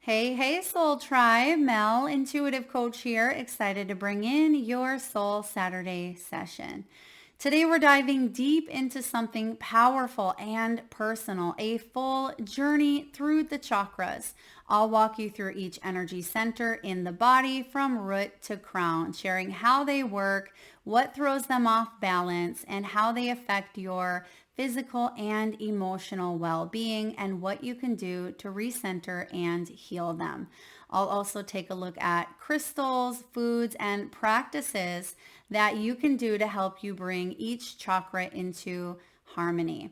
Hey, Soul Tribe. Mel, Intuitive Coach here, excited to bring in your Soul Saturday session. Today we're diving deep into something powerful and personal, a full journey through the chakras. I'll walk you through each energy center in the body from root to crown, sharing how they work, what throws them off balance, and how they affect your physical and emotional well-being and what you can do to recenter and heal them. I'll also take a look at crystals, foods, and practices that you can do to help you bring each chakra into harmony.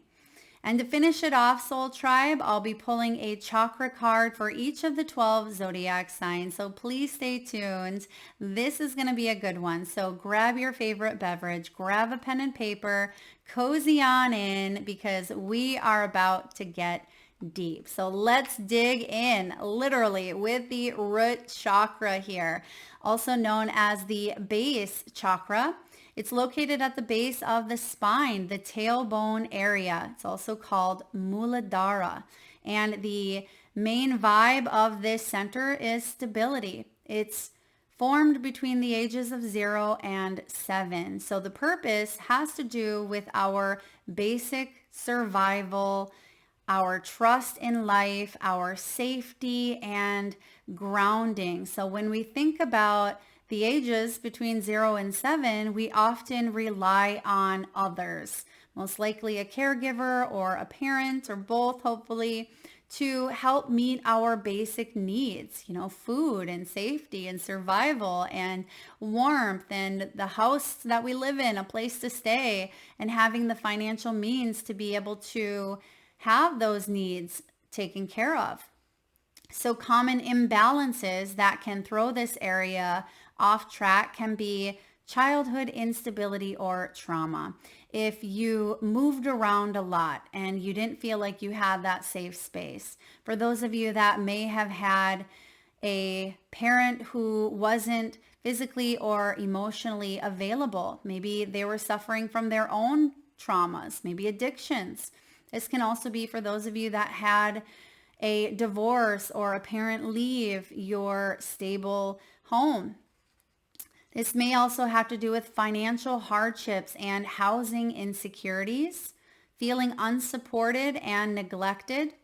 And to finish it off, Soul Tribe, I'll be pulling a chakra card for each of the 12 zodiac signs. So please stay tuned. This is going to be a good one. So grab your favorite beverage, grab a pen and paper, cozy on in because we are about to get deep. So let's dig in literally with the root chakra here, also known as the base chakra. It's located at the base of the spine, the tailbone area. It's also called Muladhara. And the main vibe of this center is stability. It's formed between the ages of 0 and 7. So the purpose has to do with our basic survival, our trust in life, our safety, and grounding. So when we think about the ages between 0 and 7, we often rely on others, most likely a caregiver or a parent or both, hopefully, to help meet our basic needs, food and safety and survival and warmth and the house that we live in, a place to stay, and having the financial means to be able to have those needs taken care of. So common imbalances that can throw this area off track can be childhood instability or trauma. If you moved around a lot and you didn't feel like you had that safe space. For those of you that may have had a parent who wasn't physically or emotionally available, maybe they were suffering from their own traumas, maybe addictions. This can also be for those of you that had a divorce or a parent leave your stable home. This may also have to do with financial hardships and housing insecurities, feeling unsupported and neglected,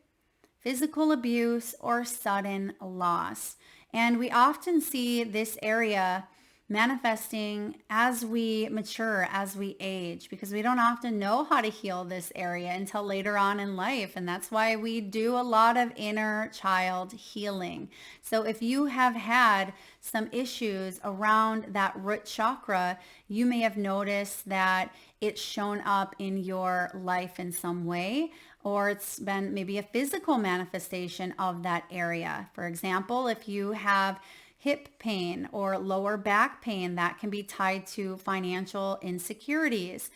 physical abuse, or sudden loss. And we often see this area manifesting as we mature, as we age, because we don't often know how to heal this area until later on in life. And that's why we do a lot of inner child healing. So if you have had some issues around that root chakra, you may have noticed that it's shown up in your life in some way, or it's been maybe a physical manifestation of that area. For example, if you have hip pain or lower back pain, that can be tied to financial insecurities.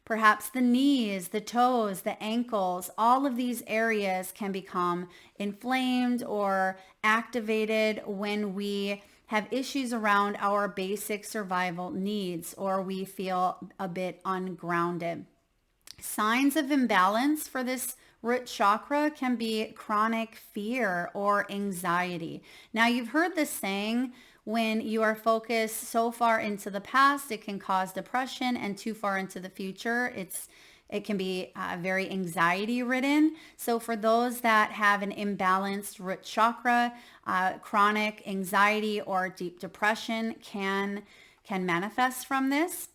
Perhaps the knees, the toes, the ankles, all of these areas can become inflamed or activated when we have issues around our basic survival needs or we feel a bit ungrounded. Signs of imbalance for this root chakra can be chronic fear or anxiety. Now, you've heard this saying, when you are focused so far into the past, it can cause depression, and too far into the future, it can be very anxiety ridden. So for those that have an imbalanced root chakra, chronic anxiety or deep depression can manifest from this.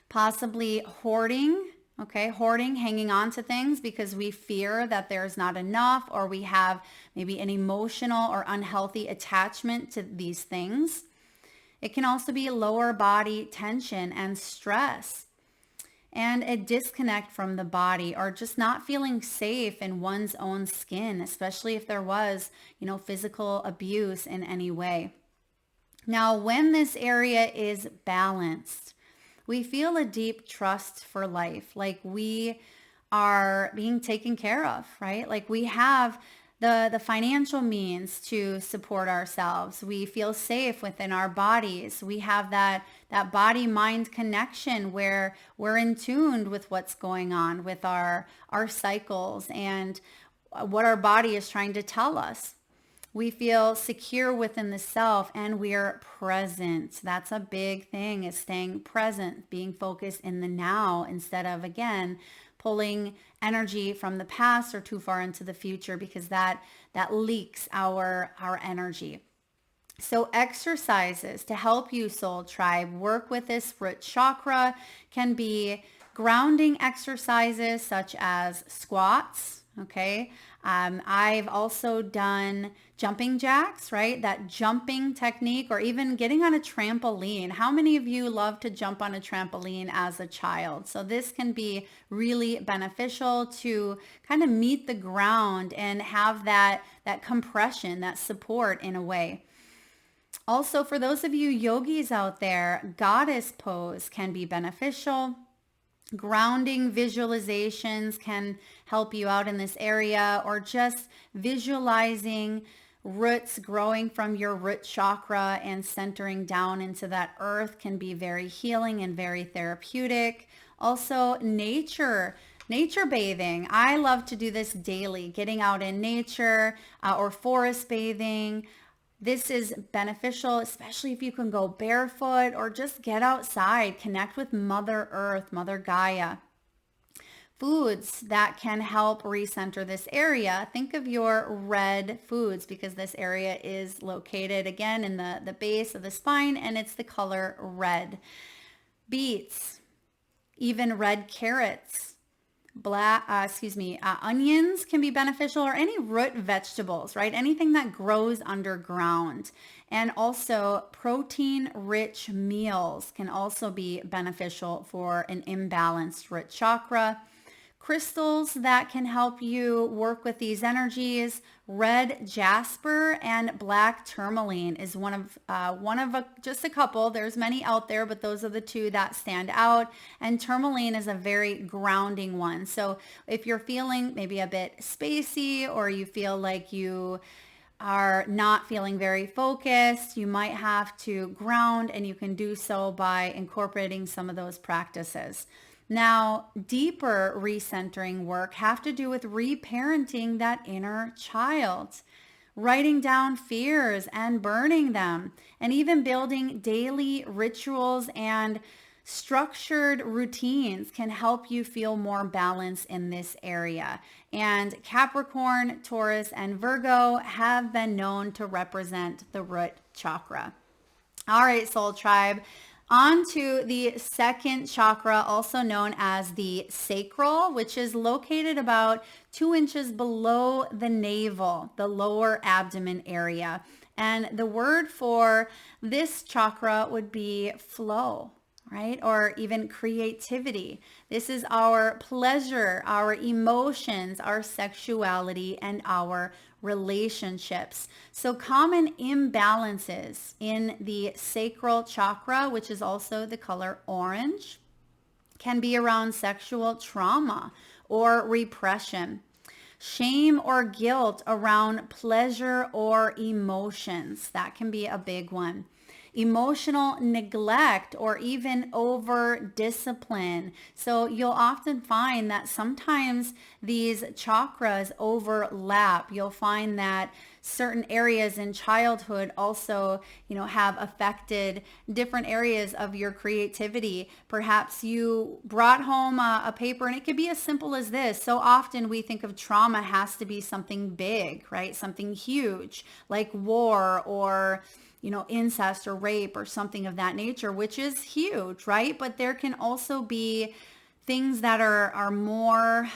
Possibly hoarding. Okay, hoarding, hanging on to things because we fear that there's not enough, or we have maybe an emotional or unhealthy attachment to these things. It can also be lower body tension and stress and a disconnect from the body, or just not feeling safe in one's own skin, especially if there was, physical abuse in any way. Now, when this area is balanced, we feel a deep trust for life, like we are being taken care of, right? Like we have the financial means to support ourselves. We feel safe within our bodies. We have that body-mind connection where we're in tune with what's going on with our cycles and what our body is trying to tell us. We feel secure within the self, and we are present. That's a big thing, is staying present, being focused in the now instead of, again, pulling energy from the past or too far into the future, because that leaks our energy. So exercises to help you, Soul Tribe, work with this root chakra can be grounding exercises such as squats. Okay. I've also done jumping jacks, right? That jumping technique, or even getting on a trampoline. How many of you love to jump on a trampoline as a child? So this can be really beneficial to kind of meet the ground and have that compression, that support in a way. Also, for those of you yogis out there, goddess pose can be beneficial. Grounding visualizations can help you out in this area, or just visualizing roots growing from your root chakra and centering down into that earth can be very healing and very therapeutic. Also, nature bathing. I love to do this daily, getting out in nature or forest bathing. This is beneficial, especially if you can go barefoot or just get outside, connect with Mother Earth, Mother Gaia. Foods that can help recenter this area. Think of your red foods, because this area is located again in the base of the spine, and it's the color red. Beets, even red carrots. Onions can be beneficial, or any root vegetables, right? Anything that grows underground. And also protein-rich meals can also be beneficial for an imbalanced root chakra. Crystals that can help you work with these energies. Red jasper and black tourmaline is one of just a couple. There's many out there, but those are the two that stand out. And tourmaline is a very grounding one. So if you're feeling maybe a bit spacey, or you feel like you are not feeling very focused, you might have to ground, and you can do so by incorporating some of those practices. Now, deeper recentering work have to do with reparenting that inner child, writing down fears and burning them, and even building daily rituals and structured routines can help you feel more balance in this area. And Capricorn, Taurus, and Virgo have been known to represent the root chakra. All right, Soul Tribe. On to the second chakra, also known as the sacral, which is located about 2 inches below the navel, the lower abdomen area. And the word for this chakra would be flow, right? Or even creativity. This is our pleasure, our emotions, our sexuality, and our relationships. So common imbalances in the sacral chakra, which is also the color orange, can be around sexual trauma or repression, shame or guilt around pleasure or emotions. That can be a big one. Emotional neglect, or even over discipline. So you'll often find that sometimes these chakras overlap. You'll find that certain areas in childhood also, have affected different areas of your creativity. Perhaps you brought home a paper, and it could be as simple as this. So often we think of trauma has to be something big, right? Something huge, like war or incest or rape or something of that nature, which is huge, right? But there can also be things that are more,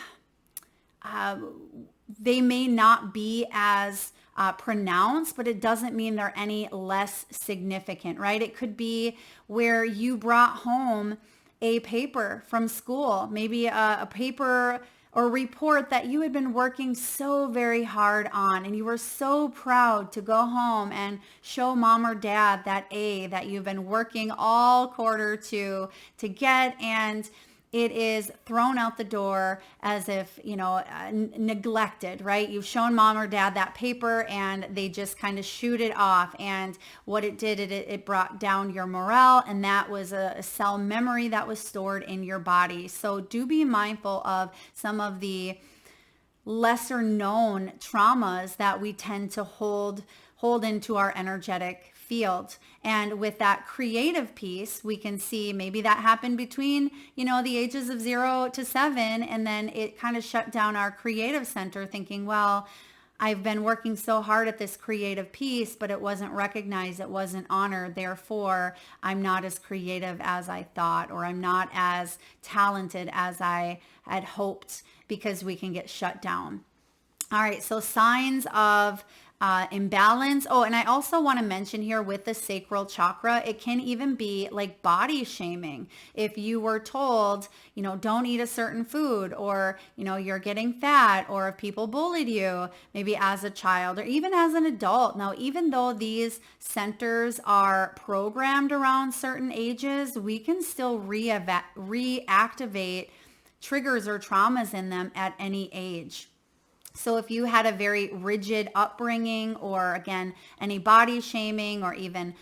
they may not be as pronounced, but it doesn't mean they're any less significant, right? It could be where you brought home a paper from school, maybe a paper or report that you had been working so very hard on, and you were so proud to go home and show mom or dad that A that you've been working all quarter to get, and it is thrown out the door as if, neglected, right? You've shown mom or dad that paper and they just kind of shoot it off. And what it did, it brought down your morale, and that was a cell memory that was stored in your body. So do be mindful of some of the lesser known traumas that we tend to hold into our energetic field. And with that creative piece, we can see maybe that happened between, the ages of 0 to 7, and then it kind of shut down our creative center, thinking, well, I've been working so hard at this creative piece, but it wasn't recognized, it wasn't honored. Therefore, I'm not as creative as I thought, or I'm not as talented as I had hoped, because we can get shut down. All right, so signs of imbalance. Oh, and I also want to mention here with the sacral chakra, it can even be like body shaming. If you were told, don't eat a certain food, or, you're getting fat, or if people bullied you, maybe as a child or even as an adult. Now, even though these centers are programmed around certain ages, we can still reactivate triggers or traumas in them at any age. So if you had a very rigid upbringing, or again, any body shaming or even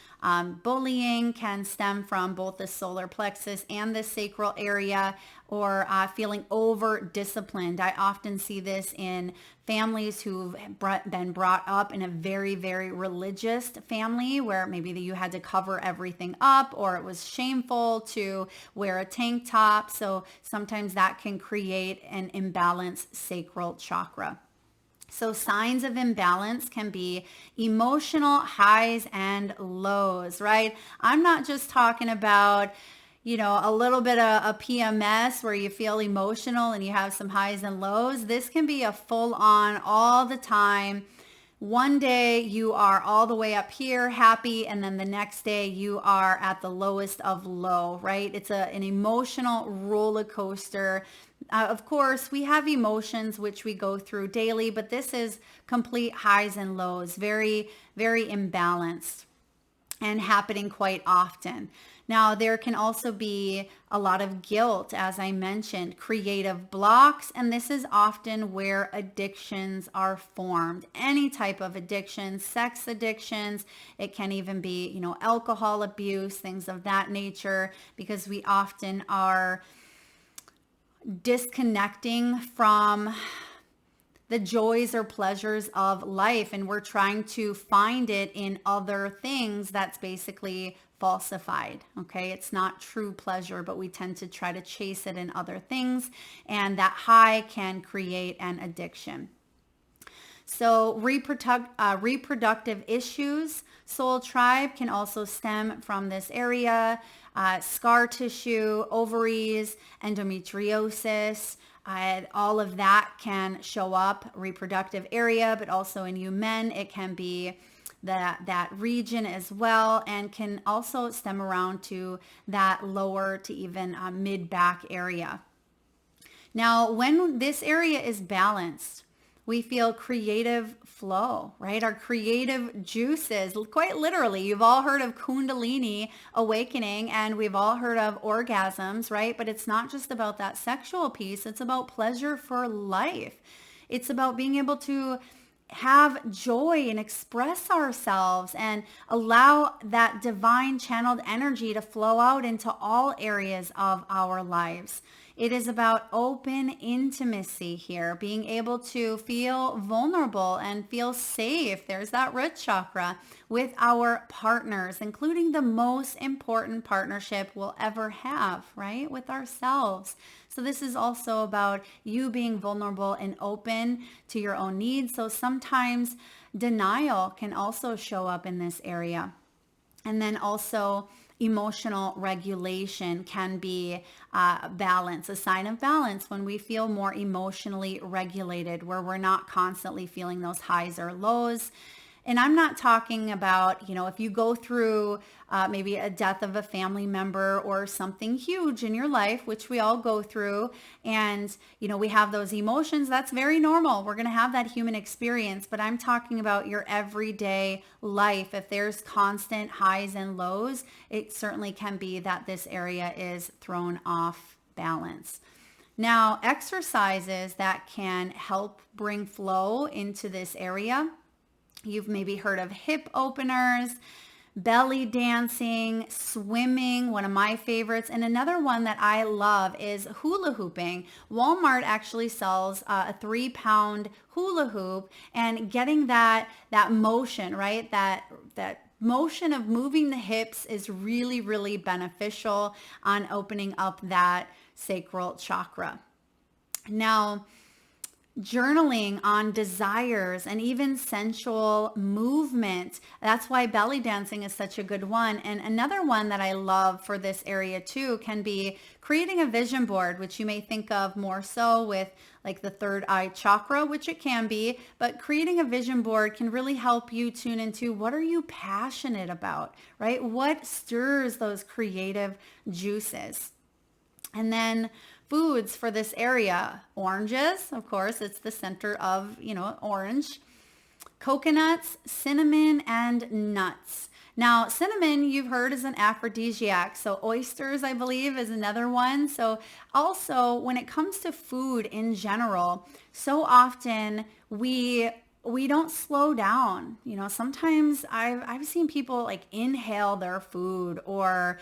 bullying, can stem from both the solar plexus and the sacral area, or feeling over disciplined. I often see this in families who've been brought up in a very, very religious family, where maybe you had to cover everything up, or it was shameful to wear a tank top. So sometimes that can create an imbalanced sacral chakra. So signs of imbalance can be emotional highs and lows, right? I'm not just talking about, a little bit of a PMS where you feel emotional and you have some highs and lows. This can be a full on all the time. One day you are all the way up here happy, and then the next day you are at the lowest of low, right? It's an emotional roller coaster. Of course, we have emotions which we go through daily, but this is complete highs and lows, very, very imbalanced and happening quite often. Now, there can also be a lot of guilt, as I mentioned, creative blocks, and this is often where addictions are formed. Any type of addiction, sex addictions, it can even be, alcohol abuse, things of that nature, because we often are disconnecting from the joys or pleasures of life, and we're trying to find it in other things. That's basically falsified. Okay, it's not true pleasure, but we tend to try to chase it in other things, and that high can create an addiction. So reproductive issues, soul tribe, can also stem from this area. Scar tissue, ovaries, endometriosis, all of that can show up, reproductive area, but also in you men, it can be that region as well, and can also stem around to that lower to even mid back area. Now, when this area is balanced, we feel creative flow, right? Our creative juices, quite literally. You've all heard of Kundalini awakening, and we've all heard of orgasms, right? But it's not just about that sexual piece. It's about pleasure for life. It's about being able to have joy and express ourselves and allow that divine channeled energy to flow out into all areas of our lives. It is about open intimacy here, being able to feel vulnerable and feel safe. There's that root chakra with our partners, including the most important partnership we'll ever have, right? With ourselves. So this is also about you being vulnerable and open to your own needs. So sometimes denial can also show up in this area. And then also emotional regulation can be balance, a sign of balance when we feel more emotionally regulated, where we're not constantly feeling those highs or lows. And I'm not talking about, if you go through maybe a death of a family member or something huge in your life, which we all go through, and, we have those emotions, that's very normal. We're going to have that human experience, but I'm talking about your everyday life. If there's constant highs and lows, it certainly can be that this area is thrown off balance. Now, exercises that can help bring flow into this area. You've maybe heard of hip openers, belly dancing, swimming, one of my favorites. And another one that I love is hula hooping. Walmart actually sells a 3-pound hula hoop, and getting that motion, right? That motion of moving the hips is really, really beneficial on opening up that sacral chakra. Now, journaling on desires and even sensual movement. That's why belly dancing is such a good one. And another one that I love for this area too can be creating a vision board, which you may think of more so with like the third eye chakra, which it can be, but creating a vision board can really help you tune into what are you passionate about, right? What stirs those creative juices? And then foods for this area: oranges, of course, it's the center of, orange, coconuts, cinnamon, and nuts. Now, cinnamon, you've heard, is an aphrodisiac. So oysters, I believe, is another one. So also, when it comes to food in general, so often we don't slow down. Sometimes I've seen people like inhale their food or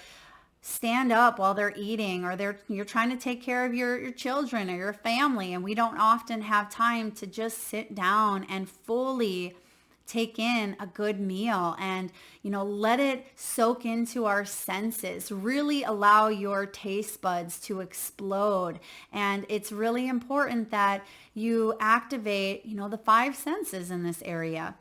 stand up while they're eating, or you're trying to take care of your children or your family, and we don't often have time to just sit down and fully take in a good meal and let it soak into our senses. Really allow your taste buds to explode. And it's really important that you activate the 5 senses in this area.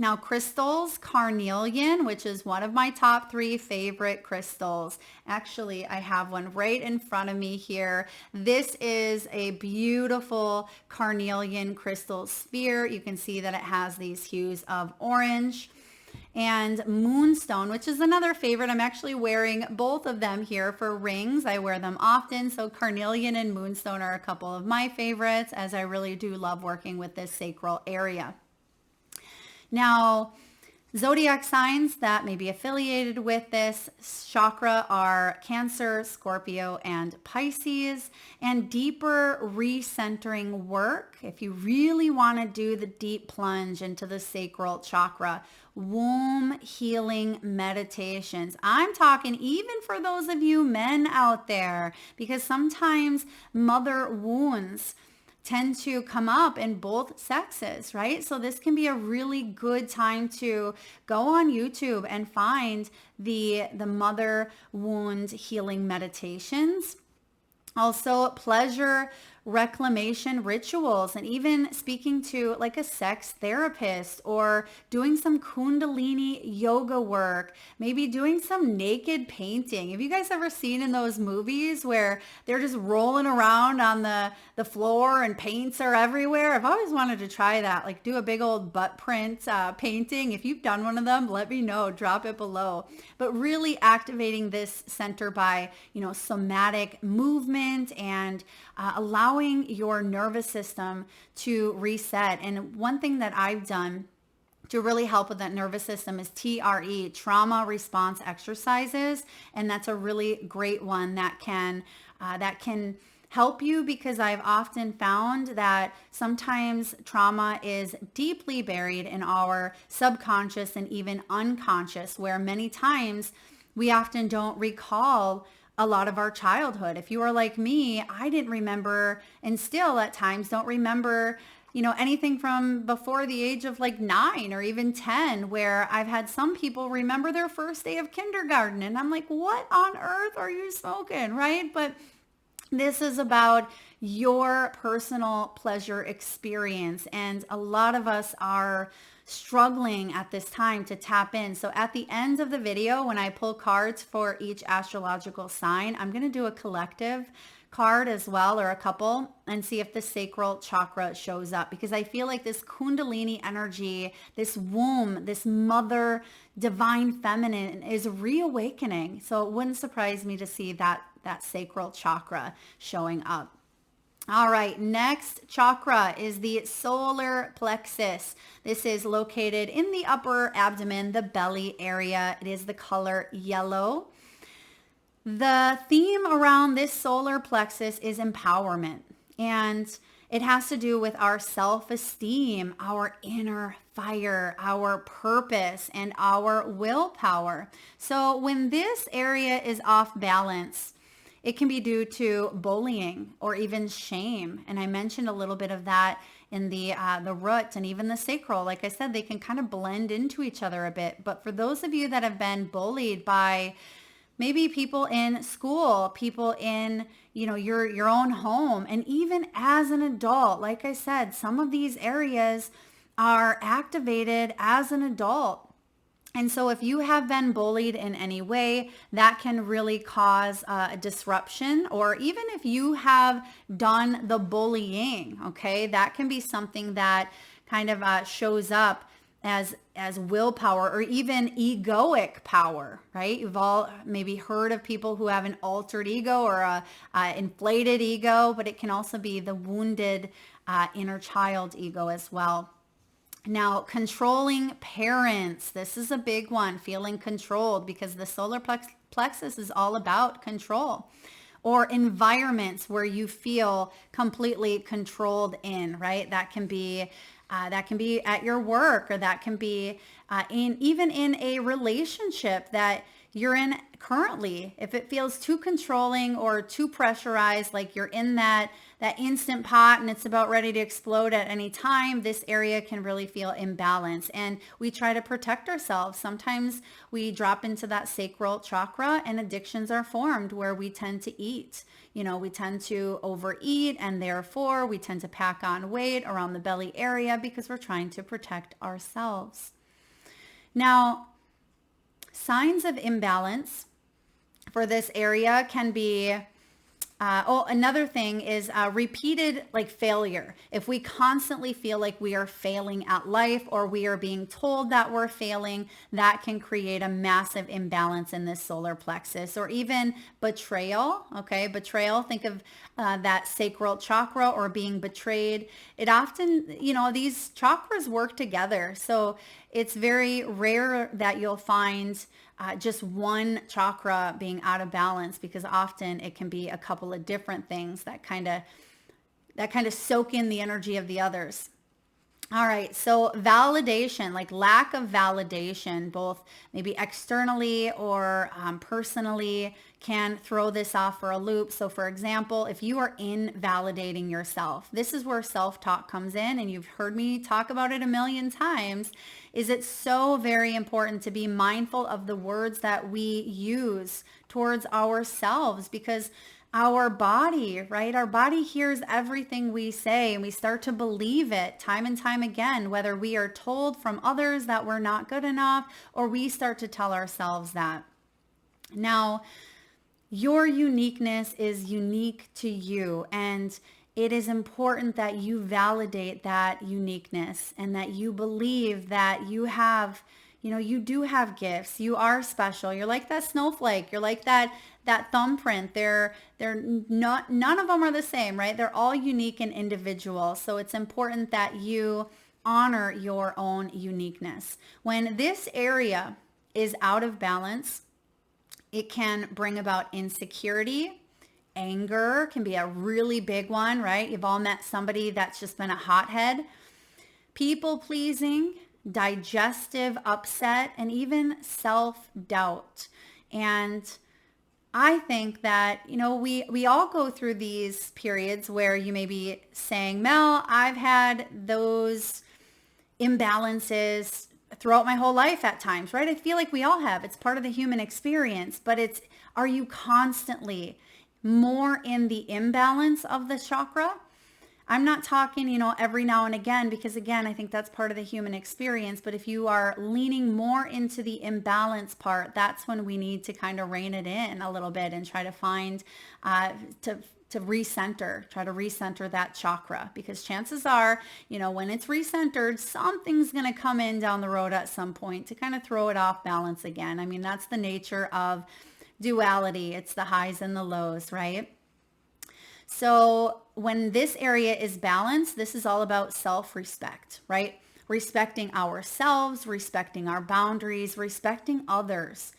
Now, crystals, carnelian, which is one of my top 3 favorite crystals. Actually, I have one right in front of me here. This is a beautiful carnelian crystal sphere. You can see that it has these hues of orange. And moonstone, which is another favorite. I'm actually wearing both of them here for rings. I wear them often. So carnelian and moonstone are a couple of my favorites, as I really do love working with this sacral area. Now, zodiac signs that may be affiliated with this chakra are Cancer, Scorpio, and Pisces. And deeper recentering work, if you really want to do the deep plunge into the sacral chakra, womb healing meditations. I'm talking even for those of you men out there, because sometimes mother wounds tend to come up in both sexes, right? So this can be a really good time to go on YouTube and find the mother wound healing meditations. Also, pleasure reclamation rituals, and even speaking to like a sex therapist, or doing some kundalini yoga work, maybe doing some naked painting. Have you guys ever seen in those movies where they're just rolling around on the floor and paints are everywhere? I've always wanted to try that, like do a big old butt print painting. If you've done one of them, let me know, drop it below. But really activating this center by, somatic movement and allowing your nervous system to reset. And one thing that I've done to really help with that nervous system is TRE, trauma response exercises. And that's a really great one that can help you, because I've often found that sometimes trauma is deeply buried in our subconscious and even unconscious, where many times we often don't recall a lot of our childhood. If you are like me, I didn't remember, and still at times don't remember, anything from before the age of like 9 or even 10, where I've had some people remember their first day of kindergarten. And I'm like, what on earth are you smoking, right? But this is about your personal pleasure experience. And a lot of us are struggling at this time to tap in. So at the end of the video, when I pull cards for each astrological sign, I'm going to do a collective card as well, or a couple, and see if the sacral chakra shows up, because I feel like this kundalini energy, this womb, this mother divine feminine is reawakening. So it wouldn't surprise me to see that sacral chakra showing up. All right, next chakra is the solar plexus. This is located in the upper abdomen, the belly area. It is the color yellow. The theme around this solar plexus is empowerment, and it has to do with our self-esteem, our inner fire, our purpose, and our willpower. So when this area is off balance, it can be due to bullying or even shame. And I mentioned a little bit of that in the root and even the sacral. Like I said, they can kind of blend into each other a bit. But for those of you that have been bullied by maybe people in school, people in, your own home, and even as an adult, like I said, some of these areas are activated as an adult. And so if you have been bullied in any way, that can really cause a disruption. Or even if you have done the bullying, okay, that can be something that kind of shows up as willpower or even egoic power, right? You've all maybe heard of people who have an altered ego or a inflated ego, but it can also be the wounded inner child ego as well. Now, controlling parents. This is a big one, feeling controlled, because the solar plexus is all about control. Or environments where you feel completely controlled in, right? That can be at your work, or that can be even in a relationship that you're in currently. If it feels too controlling or too pressurized, like you're in that instant pot and it's about ready to explode at any time, this area can really feel imbalanced. And we try to protect ourselves. Sometimes we drop into that sacral chakra and addictions are formed where we tend to eat. We tend to overeat, and therefore we tend to pack on weight around the belly area because we're trying to protect ourselves. Now, signs of imbalance for this area can be, another thing is repeated failure. If we constantly feel like we are failing at life, or we are being told that we're failing, that can create a massive imbalance in this solar plexus. Or even betrayal, okay? Betrayal, think of that sacral chakra or being betrayed. It often, these chakras work together. So it's very rare that you'll find just one chakra being out of balance, because often it can be a couple of different things that kind of soak in the energy of the others. All right, so validation, like lack of validation, both maybe externally or personally, can throw this off for a loop. So for example, if you are invalidating yourself, this is where self-talk comes in, and you've heard me talk about it a million times, is it's so very important to be mindful of the words that we use towards ourselves, because our body, right? Our body hears everything we say, and we start to believe it time and time again, whether we are told from others that we're not good enough, or we start to tell ourselves that. Now, your uniqueness is unique to you, and it is important that you validate that uniqueness, and that you believe that you have, you do have gifts. You are special. You're like that snowflake. You're like that thumbprint. They're not, none of them are the same, right? They're all unique and individual. So it's important that you honor your own uniqueness. When this area is out of balance, it can bring about insecurity. Anger can be a really big one, right? You've all met somebody that's just been a hothead. People pleasing, digestive upset, and even self-doubt. And I think that, we all go through these periods where you may be saying, Mel, I've had those imbalances throughout my whole life at times, right? I feel like we all have. It's part of the human experience, but are you constantly more in the imbalance of the chakra? I'm not talking, every now and again, because again, I think that's part of the human experience. But if you are leaning more into the imbalance part, that's when we need to kind of rein it in a little bit and try to find, to recenter, try to recenter that chakra, because chances are, when it's recentered, something's going to come in down the road at some point to kind of throw it off balance again. I mean, that's the nature of duality. It's the highs and the lows, right? So when this area is balanced, this is all about self-respect, right? Respecting ourselves, respecting our boundaries, respecting others.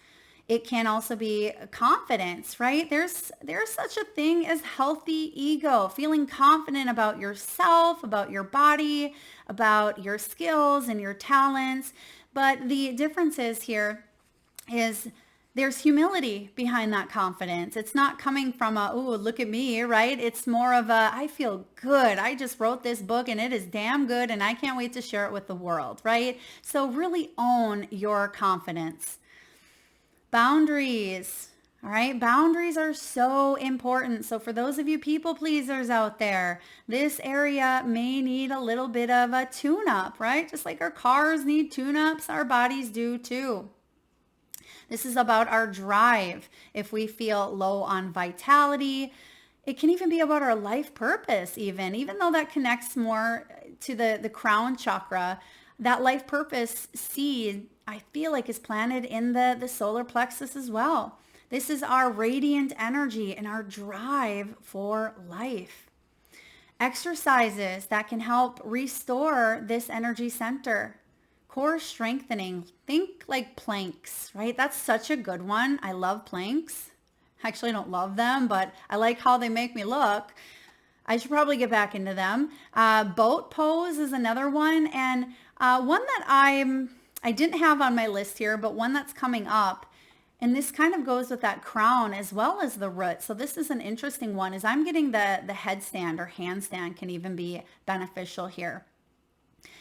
It can also be confidence, right? There's such a thing as healthy ego, feeling confident about yourself, about your body, about your skills and your talents. But the difference is here is there's humility behind that confidence. It's not coming from a, oh, look at me, right? It's more of a, I feel good. I just wrote this book and it is damn good and I can't wait to share it with the world, right? So really own your confidence. Boundaries. All right. Boundaries are so important. So for those of you people pleasers out there, this area may need a little bit of a tune-up, right? Just like our cars need tune-ups, our bodies do too. This is about our drive. If we feel low on vitality, it can even be about our life purpose even though that connects more to the crown chakra. That life purpose seed, I feel like, is planted in the solar plexus as well. This is our radiant energy and our drive for life. Exercises that can help restore this energy center. Core strengthening. Think like planks, right? That's such a good one. I love planks. Actually, I don't love them, but I like how they make me look. I should probably get back into them. Boat pose is another one. And one that I didn't have on my list here, but one that's coming up. And this kind of goes with that crown as well as the root. So this is an interesting one, is I'm getting the headstand or handstand can even be beneficial here.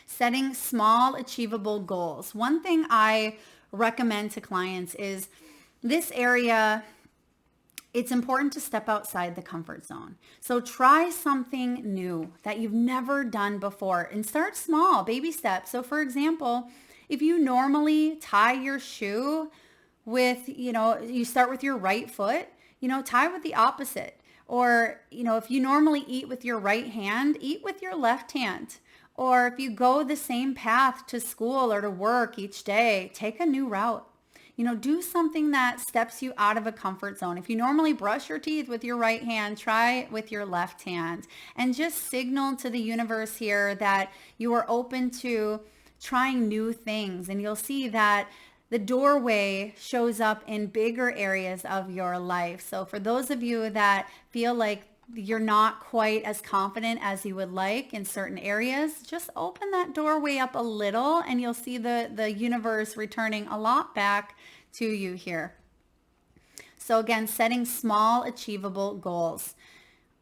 Setting small achievable goals. One thing I recommend to clients is this area, it's important to step outside the comfort zone. So try something new that you've never done before and start small, baby steps. So for example, if you normally tie your shoe with, you start with your right foot, tie with the opposite. Or, if you normally eat with your right hand, eat with your left hand. Or if you go the same path to school or to work each day, take a new route. Do something that steps you out of a comfort zone. If you normally brush your teeth with your right hand, try it with your left hand. And just signal to the universe here that you are open to trying new things. And you'll see that the doorway shows up in bigger areas of your life. So for those of you that feel like you're not quite as confident as you would like in certain areas, just open that doorway up a little and you'll see the universe returning a lot back to you here. So again, setting small achievable goals.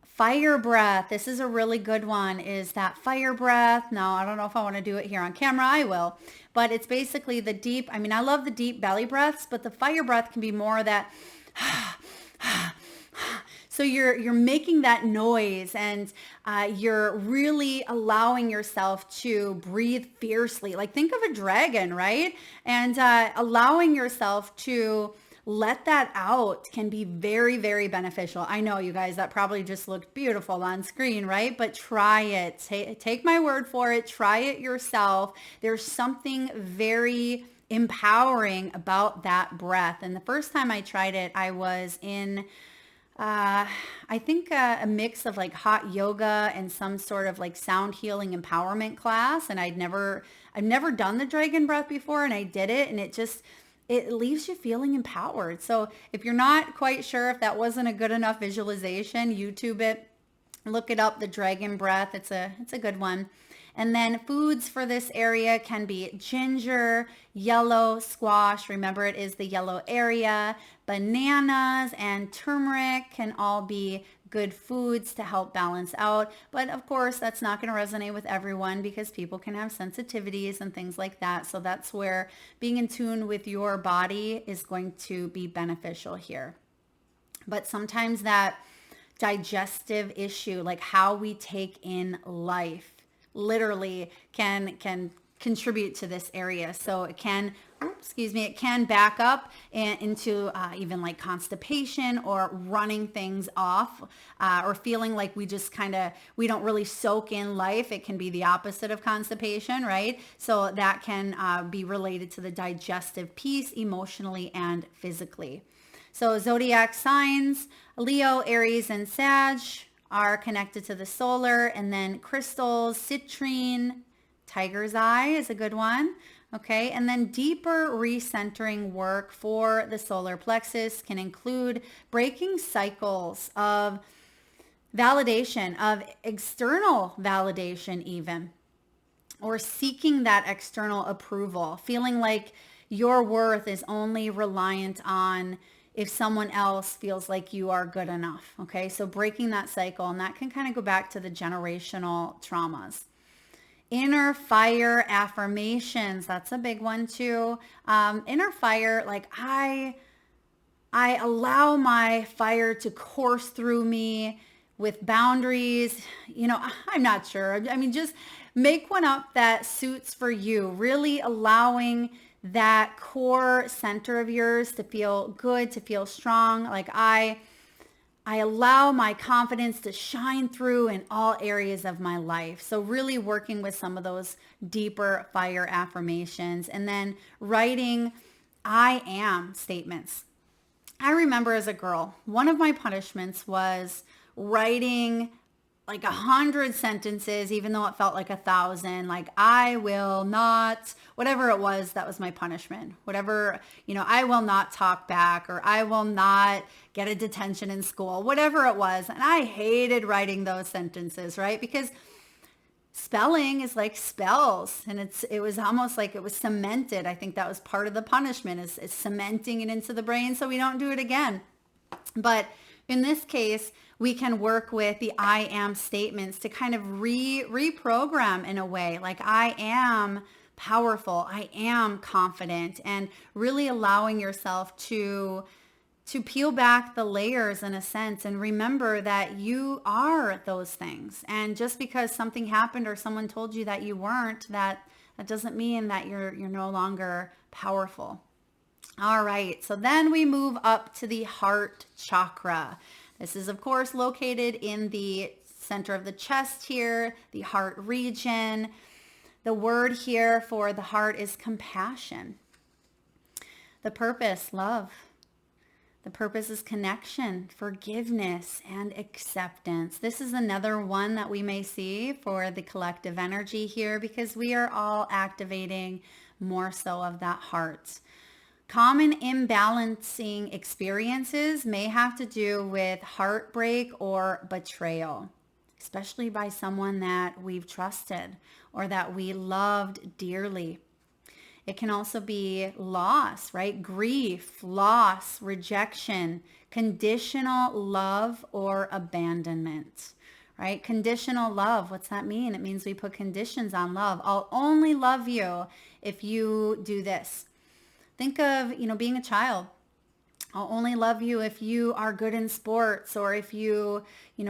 Fire breath. This is a really good one, is that fire breath. Now, I don't know if I want to do it here on camera. I will. But it's basically the deep, I love the deep belly breaths, but the fire breath can be more of that so you're making that noise and you're really allowing yourself to breathe fiercely. Like think of a dragon, right? And allowing yourself to let that out can be very, very beneficial. I know, you guys, that probably just looked beautiful on screen, right? But try it. Take my word for it. Try it yourself. There's something very empowering about that breath. And the first time I tried it, I was in I think a mix of like hot yoga and some sort of like sound healing empowerment class. And I've never done the dragon breath before, and I did it, and it leaves you feeling empowered. So if you're not quite sure if that wasn't a good enough visualization, YouTube it, look it up, the dragon breath. It's a good one. And then foods for this area can be ginger, yellow squash. Remember, it is the yellow area. Bananas and turmeric can all be good foods to help balance out. But of course, that's not going to resonate with everyone because people can have sensitivities and things like that. So that's where being in tune with your body is going to be beneficial here. But sometimes that digestive issue, like how we take in life, literally can contribute to this area. So it can, it can back up into even like constipation or running things off or feeling like we don't really soak in life. It can be the opposite of constipation, right? So that can be related to the digestive piece emotionally and physically. So zodiac signs, Leo, Aries, and Sag are connected to the solar, and then crystals, citrine, Tiger's eye is a good one. Okay, and then deeper recentering work for the solar plexus can include breaking cycles of validation, of external validation even, or seeking that external approval, feeling like your worth is only reliant on if someone else feels like you are good enough. Okay, so breaking that cycle, and that can kind of go back to the generational traumas. Inner fire affirmations, that's a big one too. Inner fire, like I allow my fire to course through me with boundaries. I'm not sure. I mean, just make one up that suits for you, really allowing that core center of yours to feel good, to feel strong. Like I allow my confidence to shine through in all areas of my life. So really working with some of those deeper fire affirmations, and then writing I am statements. I remember as a girl, one of my punishments was writing like 100 sentences, even though it felt like 1,000, like I will not, whatever it was, that was my punishment. Whatever, I will not talk back, or I will not get a detention in school, whatever it was. And I hated writing those sentences, right? Because spelling is like spells, and it was almost like it was cemented. I think that was part of the punishment, is cementing it into the brain so we don't do it again. But in this case, we can work with the I am statements to kind of reprogram in a way, like I am powerful, I am confident, and really allowing yourself to peel back the layers in a sense, and remember that you are those things. And just because something happened or someone told you that you weren't, that doesn't mean that you're no longer powerful. All right, so then we move up to the heart chakra. This is, of course, located in the center of the chest here, the heart region. The word here for the heart is compassion. The purpose, love. The purpose is connection, forgiveness, and acceptance. This is another one that we may see for the collective energy here, because we are all activating more so of that heart. Common imbalancing experiences may have to do with heartbreak or betrayal, especially by someone that we've trusted or that we loved dearly. It can also be loss, right? Grief, loss, rejection, conditional love, or abandonment, right? Conditional love, what's that mean? It means we put conditions on love. I'll only love you if you do this. Think of, being a child. I'll only love you if you are good in sports, or if you,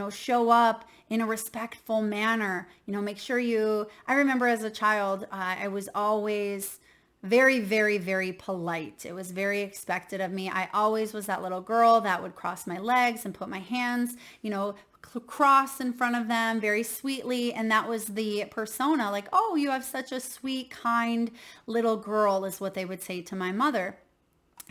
show up in a respectful manner. Make sure I remember as a child, I was always very, very, very polite. It was very expected of me. I always was that little girl that would cross my legs and put my hands, cross in front of them very sweetly. And that was the persona, like, oh, you have such a sweet, kind little girl, is what they would say to my mother.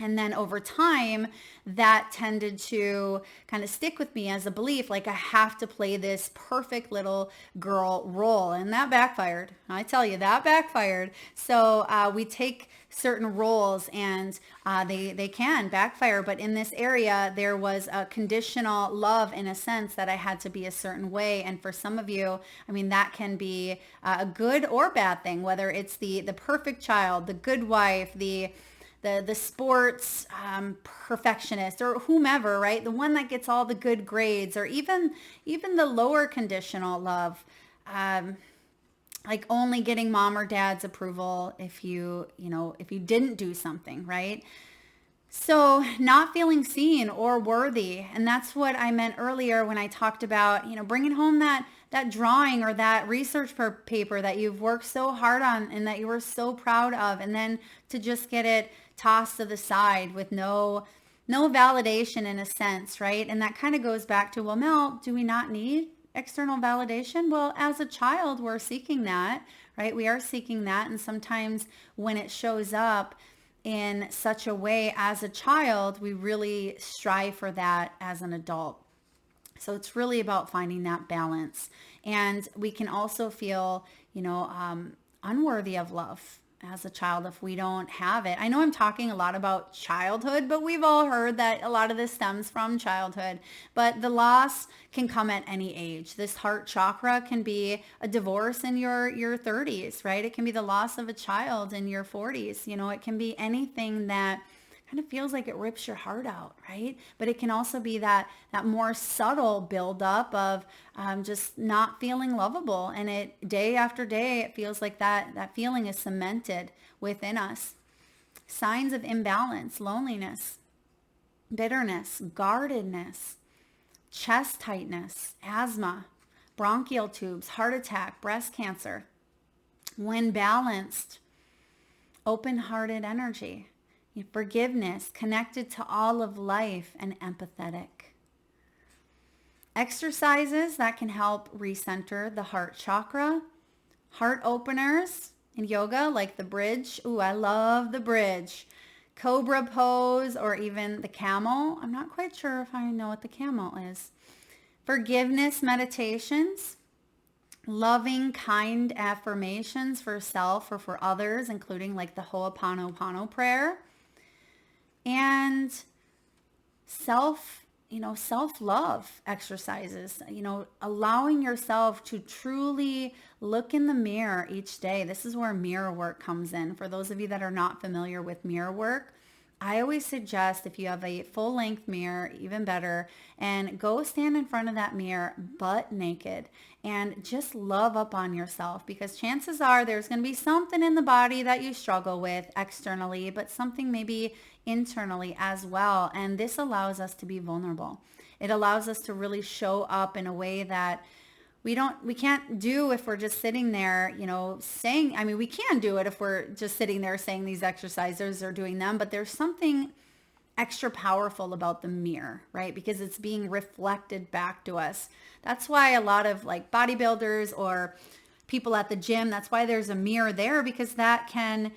And then over time, that tended to kind of stick with me as a belief, like I have to play this perfect little girl role. And that backfired. I tell you, that backfired. So we take certain roles, and they can backfire. But in this area, there was a conditional love in a sense that I had to be a certain way. And for some of you, that can be a good or bad thing, whether it's the perfect child, the good wife, the sports perfectionist, or whomever, right? The one that gets all the good grades, or even the lower conditional love, like only getting mom or dad's approval if you didn't do something, right? So not feeling seen or worthy. And that's what I meant earlier when I talked about, bringing home that drawing or that research paper that you've worked so hard on and that you were so proud of, and then to just get it tossed to the side with no validation in a sense, right? And that kind of goes back to, well, Mel, do we not need external validation? Well, as a child, we're seeking that, right? We are seeking that. And sometimes when it shows up in such a way as a child, we really strive for that as an adult. So it's really about finding that balance. And we can also feel, unworthy of love as a child if we don't have it. I know I'm talking a lot about childhood, but we've all heard that a lot of this stems from childhood. But the loss can come at any age. This heart chakra can be a divorce in your 30s, right? It can be the loss of a child in your 40s. It can be anything that kind of feels like it rips your heart out, right? But it can also be that more subtle buildup of just not feeling lovable, and it day after day it feels like that feeling is cemented within us. Signs of imbalance: loneliness, bitterness, guardedness, chest tightness, asthma, bronchial tubes, heart attack, breast cancer. When balanced, open-hearted energy, forgiveness, connected to all of life, and empathetic. Exercises that can help recenter the heart chakra. Heart openers in yoga, like the bridge. Ooh, I love the bridge. Cobra pose, or even the camel. I'm not quite sure if I know what the camel is. Forgiveness meditations. Loving, kind affirmations for self or for others, including like the Ho'oponopono prayer. And self-love exercises, allowing yourself to truly look in the mirror each day. This is where mirror work comes in. For those of you that are not familiar with mirror work, I always suggest, if you have a full-length mirror, even better, and go stand in front of that mirror butt naked and just love up on yourself, because chances are there's going to be something in the body that you struggle with externally, but something maybe internally as well. And this allows us to be vulnerable. It allows us to really show up in a way that we can't do if we're just sitting there, saying, we can do it if we're just sitting there saying these exercises or doing them, but there's something extra powerful about the mirror, right? Because it's being reflected back to us. That's why a lot of like bodybuilders or people at the gym, that's why there's a mirror there, because that can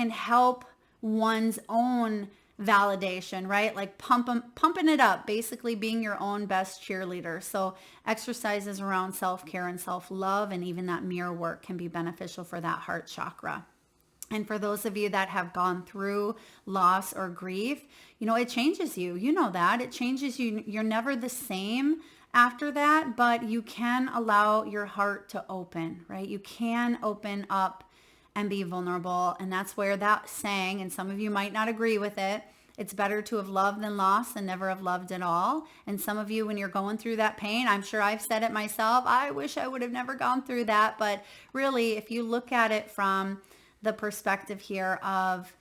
help one's own validation, right? Like pumping it up, basically being your own best cheerleader. So exercises around self-care and self-love, and even that mirror work, can be beneficial for that heart chakra. And for those of you that have gone through loss or grief, it changes you. That it changes you. You're never the same after that, but you can allow your heart to open, right? You can open up and be vulnerable. And that's where that saying, and some of you might not agree with it, it's better to have loved than lost and never have loved at all. And some of you, when you're going through that pain, I'm sure I've said it myself, I wish I would have never gone through that. But really, if you look at it from the perspective here of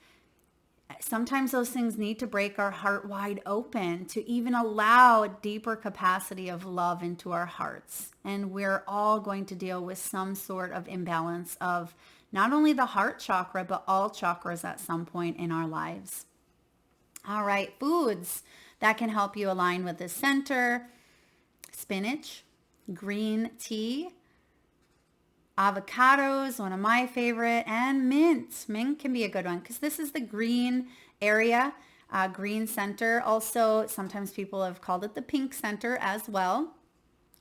sometimes those things need to break our heart wide open to even allow a deeper capacity of love into our hearts. And we're all going to deal with some sort of imbalance of not only the heart chakra, but all chakras at some point in our lives. All right, foods that can help you align with the center: spinach, green tea, avocados, one of my favorite, and mint. Mint can be a good one because this is the green area, green center. Also, sometimes people have called it the pink center as well.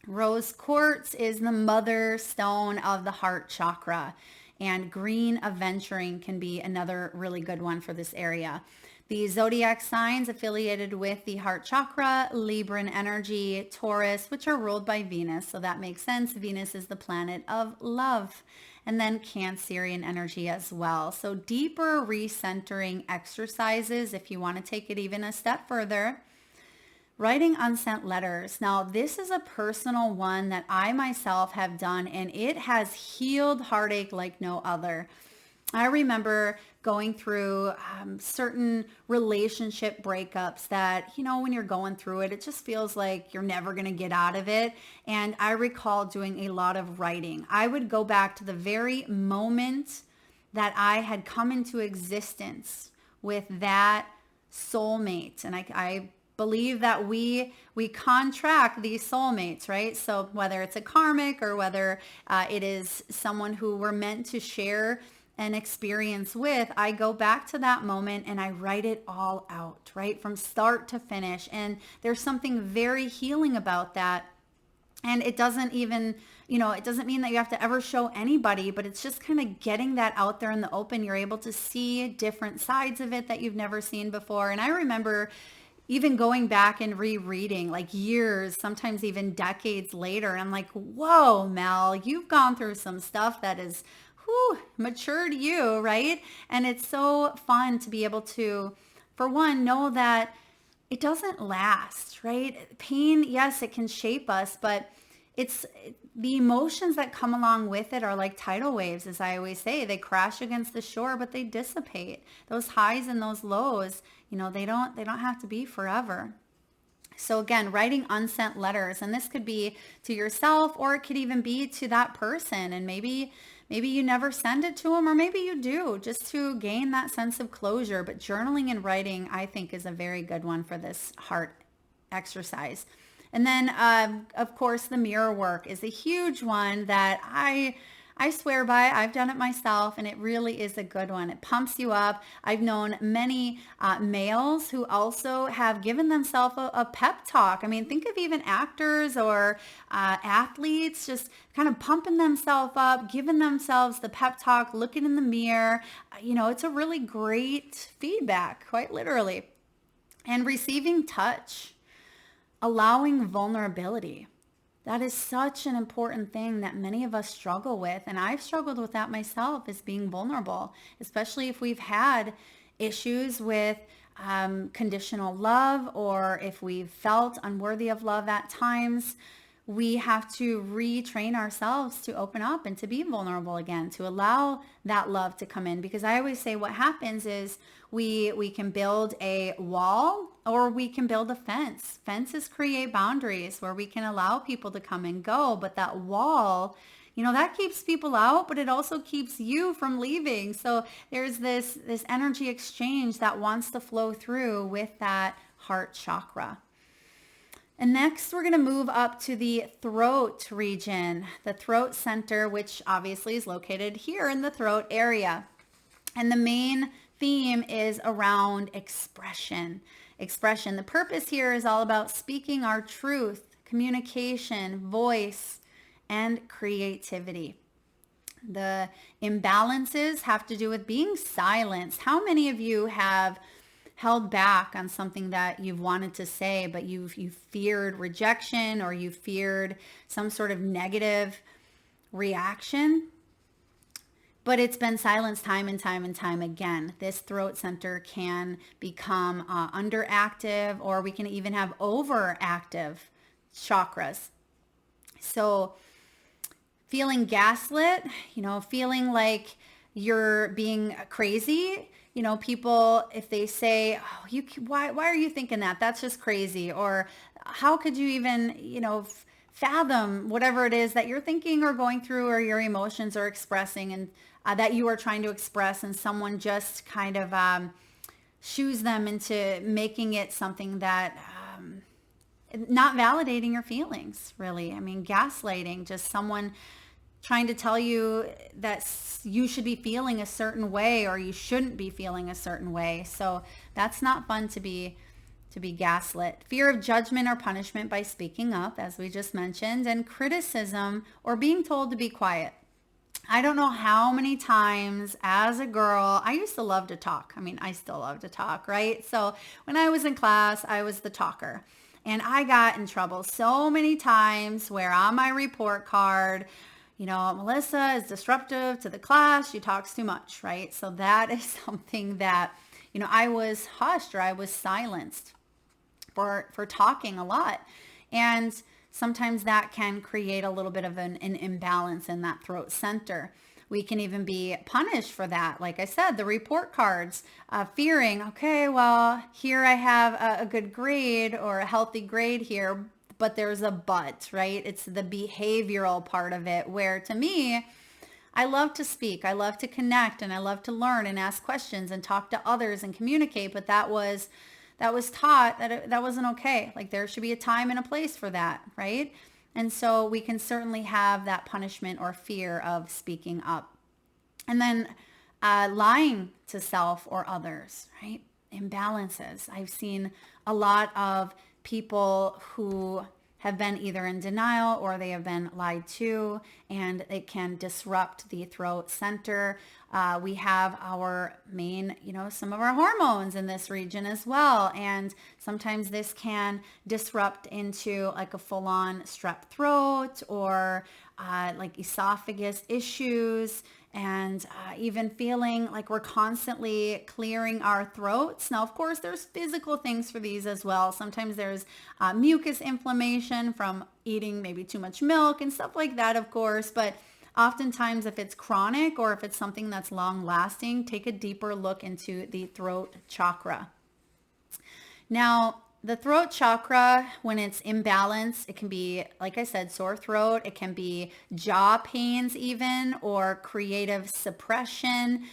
Rose quartz is the mother stone of the heart chakra. And green aventurine can be another really good one for this area. The zodiac signs affiliated with the heart chakra: Libran energy, Taurus, which are ruled by Venus. So that makes sense. Venus is the planet of love. And then Cancerian energy as well. So deeper recentering exercises, if you want to take it even a step further. Writing unsent letters. Now, this is a personal one that I myself have done, and it has healed heartache like no other. I remember going through certain relationship breakups that, when you're going through it, it just feels like you're never going to get out of it. And I recall doing a lot of writing. I would go back to the very moment that I had come into existence with that soulmate. And I believe that we contract these soulmates, right? So whether it's a karmic or whether it is someone who we're meant to share an experience with, I go back to that moment and I write it all out, right? From start to finish. And there's something very healing about that. And it doesn't even, it doesn't mean that you have to ever show anybody, but it's just kind of getting that out there in the open. You're able to see different sides of it that you've never seen before. And I remember even going back and rereading like years, sometimes even decades later. And I'm like, whoa, Mel, you've gone through some stuff that is matured you, right? And it's so fun to be able to, for one, know that it doesn't last, right? Pain, yes, it can shape us, but it's the emotions that come along with it are like tidal waves, as I always say. They crash against the shore, but they dissipate. Those highs and those lows, they don't have to be forever. So again, writing unsent letters, and this could be to yourself, or it could even be to that person. And maybe you never send it to them, or maybe you do, just to gain that sense of closure. But journaling and writing, I think, is a very good one for this heart exercise. And then, of course, the mirror work is a huge one that I swear by. I've done it myself, and it really is a good one. It pumps you up. I've known many males who also have given themselves a pep talk. I mean, think of even actors or athletes just kind of pumping themselves up, giving themselves the pep talk, looking in the mirror. It's a really great feedback, quite literally. And receiving touch. Allowing vulnerability. That is such an important thing that many of us struggle with. And I've struggled with that myself, is being vulnerable, especially if we've had issues with conditional love, or if we've felt unworthy of love at times. We have to retrain ourselves to open up and to be vulnerable again, to allow that love to come in. Because I always say what happens is we can build a wall, or we can build a fence. Fences create boundaries where we can allow people to come and go. But that wall, that keeps people out, but it also keeps you from leaving. So there's this energy exchange that wants to flow through with that heart chakra. And next, we're going to move up to the throat region, the throat center, which obviously is located here in the throat area. And the main theme is around expression. Expression. The purpose here is all about speaking our truth, communication, voice, and creativity. The imbalances have to do with being silenced. How many of you have held back on something that you've wanted to say, but you feared rejection, or you feared some sort of negative reaction, but it's been silenced time and time and time again? This throat center can become underactive, or we can even have overactive chakras. So feeling gaslit, feeling like you're being crazy. People, if they say, oh, why are you thinking that? That's just crazy. Or how could you even, fathom whatever it is that you're thinking or going through, or your emotions are expressing, and that you are trying to express, and someone just kind of shoos them into making it something that not validating your feelings, really. I mean, gaslighting, just someone trying to tell you that you should be feeling a certain way, or you shouldn't be feeling a certain way. So that's not fun to be gaslit. Fear of judgment or punishment by speaking up, as we just mentioned, and criticism or being told to be quiet. I don't know how many times as a girl, I used to love to talk. I mean, I still love to talk, right? So when I was in class, I was the talker. And I got in trouble so many times where on my report card, Melissa is disruptive to the class. She talks too much, right? So that is something that, I was hushed, or I was silenced for talking a lot. And sometimes that can create a little bit of an imbalance in that throat center. We can even be punished for that. Like I said, the report cards, fearing, okay, well, here I have a good grade, or a healthy grade here, but there's a but, right? It's the behavioral part of it, where to me, I love to speak, I love to connect, and I love to learn and ask questions and talk to others and communicate. But that was taught that that wasn't okay. Like, there should be a time and a place for that, right? And so we can certainly have that punishment or fear of speaking up. And then lying to self or others, right? Imbalances. I've seen a lot of people who have been either in denial or they have been lied to, and it can disrupt the throat center. We have our main, some of our hormones in this region as well. And sometimes this can disrupt into like a full-on strep throat or like esophagus issues, and even feeling like we're constantly clearing our throats. Now, of course, there's physical things for these as well. Sometimes there's mucus inflammation from eating maybe too much milk and stuff like that, of course. But oftentimes, if it's chronic or if it's something that's long lasting, take a deeper look into the throat chakra. Now, the throat chakra, when it's imbalanced, it can be, like I said, sore throat. It can be jaw pains even, or creative suppression,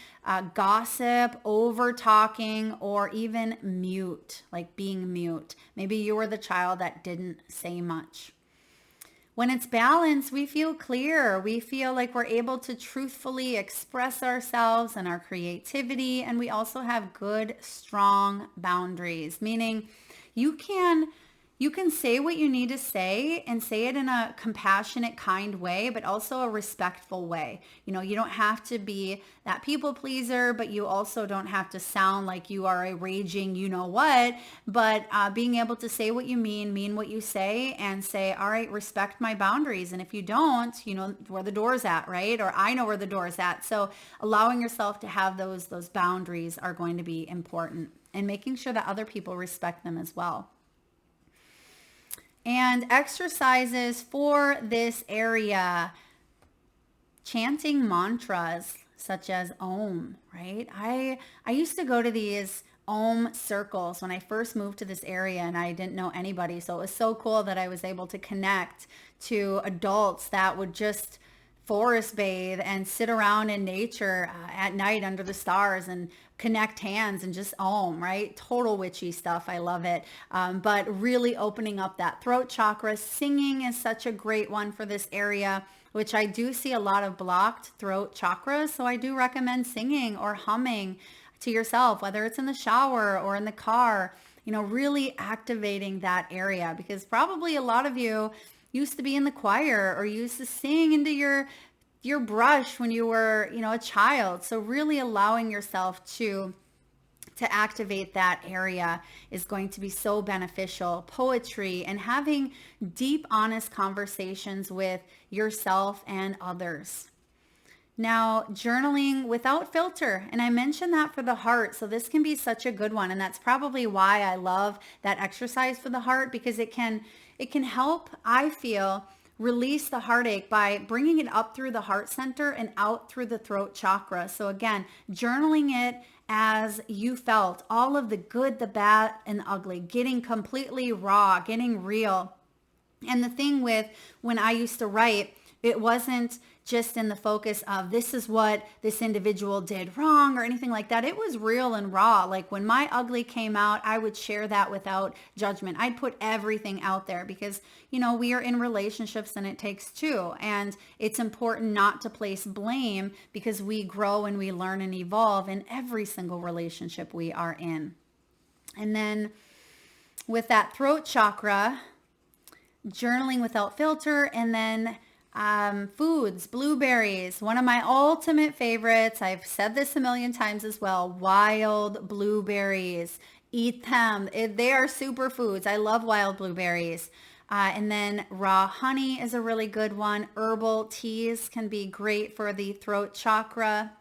gossip, over talking, or even mute, like being mute. Maybe you were the child that didn't say much. When it's balanced, we feel clear. We feel like we're able to truthfully express ourselves and our creativity. And we also have good, strong boundaries, meaning you can say what you need to say and say it in a compassionate, kind way, but also a respectful way. You don't have to be that people pleaser, but you also don't have to sound like you are a raging, what, but being able to say what you mean what you say, and say, all right, respect my boundaries. And if you don't, where the door's at, right? Or I know where the door's at. So allowing yourself to have those boundaries are going to be important, and making sure that other people respect them as well. And exercises for this area, chanting mantras such as Om, right? I used to go to these Om circles when I first moved to this area, and I didn't know anybody. So it was so cool that I was able to connect to adults that would just forest bathe and sit around in nature at night under the stars and connect hands and just Om, right? Total witchy stuff. I love it. But really opening up that throat chakra. Singing is such a great one for this area, which I do see a lot of blocked throat chakras. So I do recommend singing or humming to yourself, whether it's in the shower or in the car, really activating that area, because probably a lot of you used to be in the choir or used to sing into your brush when you were, a child. So really allowing yourself to activate that area is going to be so beneficial. Poetry and having deep, honest conversations with yourself and others. Now, journaling without filter. And I mentioned that for the heart. So this can be such a good one. And that's probably why I love that exercise for the heart, because it can help, I feel, release the heartache by bringing it up through the heart center and out through the throat chakra. So again, journaling it as you felt, all of the good, the bad, and the ugly, getting completely raw, getting real. And the thing with when I used to write, it wasn't just in the focus of this is what this individual did wrong or anything like that. It was real and raw. Like when my ugly came out, I would share that without judgment. I'd put everything out there because, we are in relationships and it takes two. And it's important not to place blame, because we grow and we learn and evolve in every single relationship we are in. And then with that throat chakra, journaling without filter, and then foods, blueberries, one of my ultimate favorites. I've said this a million times as well. Wild blueberries, eat them. They are superfoods. I love wild blueberries. And then raw honey is a really good one. Herbal teas can be great for the throat chakra.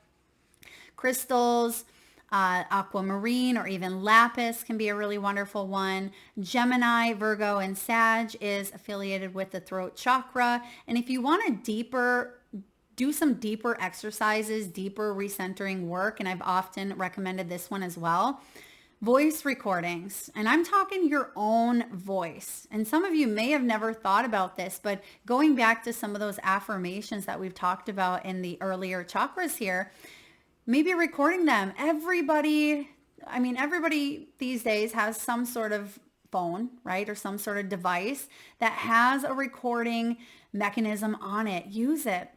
Crystals, aquamarine or even lapis can be a really wonderful one. Gemini, Virgo, and Sag is affiliated with the throat chakra. And if you want to do some deeper exercises, deeper recentering work, and I've often recommended this one as well, voice recordings. And I'm talking your own voice. And some of you may have never thought about this, but going back to some of those affirmations that we've talked about in the earlier chakras here, maybe recording them. Everybody these days has some sort of phone, right? Or some sort of device that has a recording mechanism on it. Use it.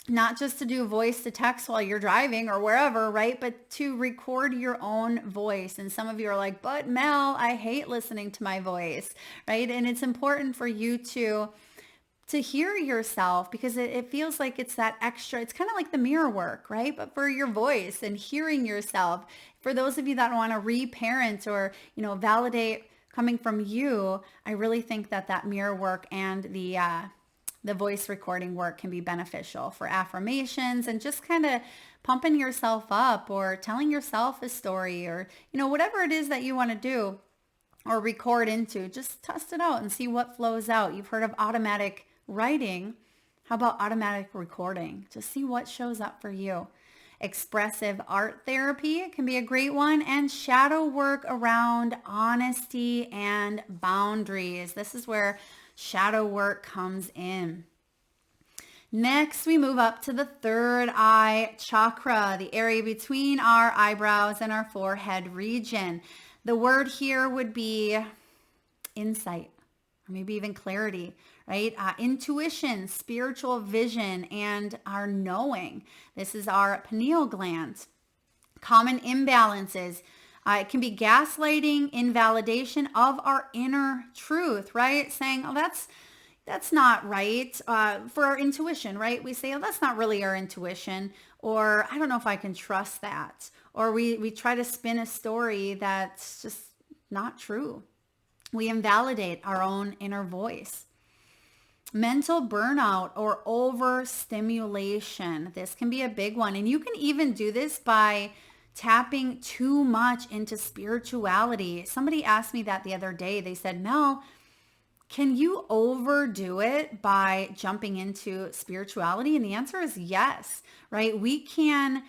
not just to do voice to text while you're driving or wherever, right? But to record your own voice. And some of you are like, but Mel, I hate listening to my voice, right? And it's important for you to hear yourself, because it feels like it's that extra, it's kind of like the mirror work, right? But for your voice and hearing yourself. For those of you that want to reparent or, validate coming from you, I really think that mirror work and the voice recording work can be beneficial for affirmations and just kind of pumping yourself up or telling yourself a story or, whatever it is that you want to do or record into. Just test it out and see what flows out. You've heard of automatic writing. How about automatic recording? Just see what shows up for you. Expressive art therapy can be a great one, and shadow work around honesty and boundaries. This is where shadow work comes in. Next, we move up to the third eye chakra, the area between our eyebrows and our forehead region. The word here would be insight, or maybe even clarity, right? Intuition, spiritual vision, and our knowing. This is our pineal gland. Common imbalances. It can be gaslighting, invalidation of our inner truth, right? Saying, oh, that's not right. For our intuition, right? We say, oh, that's not really our intuition. Or I don't know if I can trust that. Or we try to spin a story that's just not true. We invalidate our own inner voice. Mental burnout or overstimulation. This can be a big one. And you can even do this by tapping too much into spirituality. Somebody asked me that the other day. They said, Mel, can you overdo it by jumping into spirituality? And the answer is yes, right? We can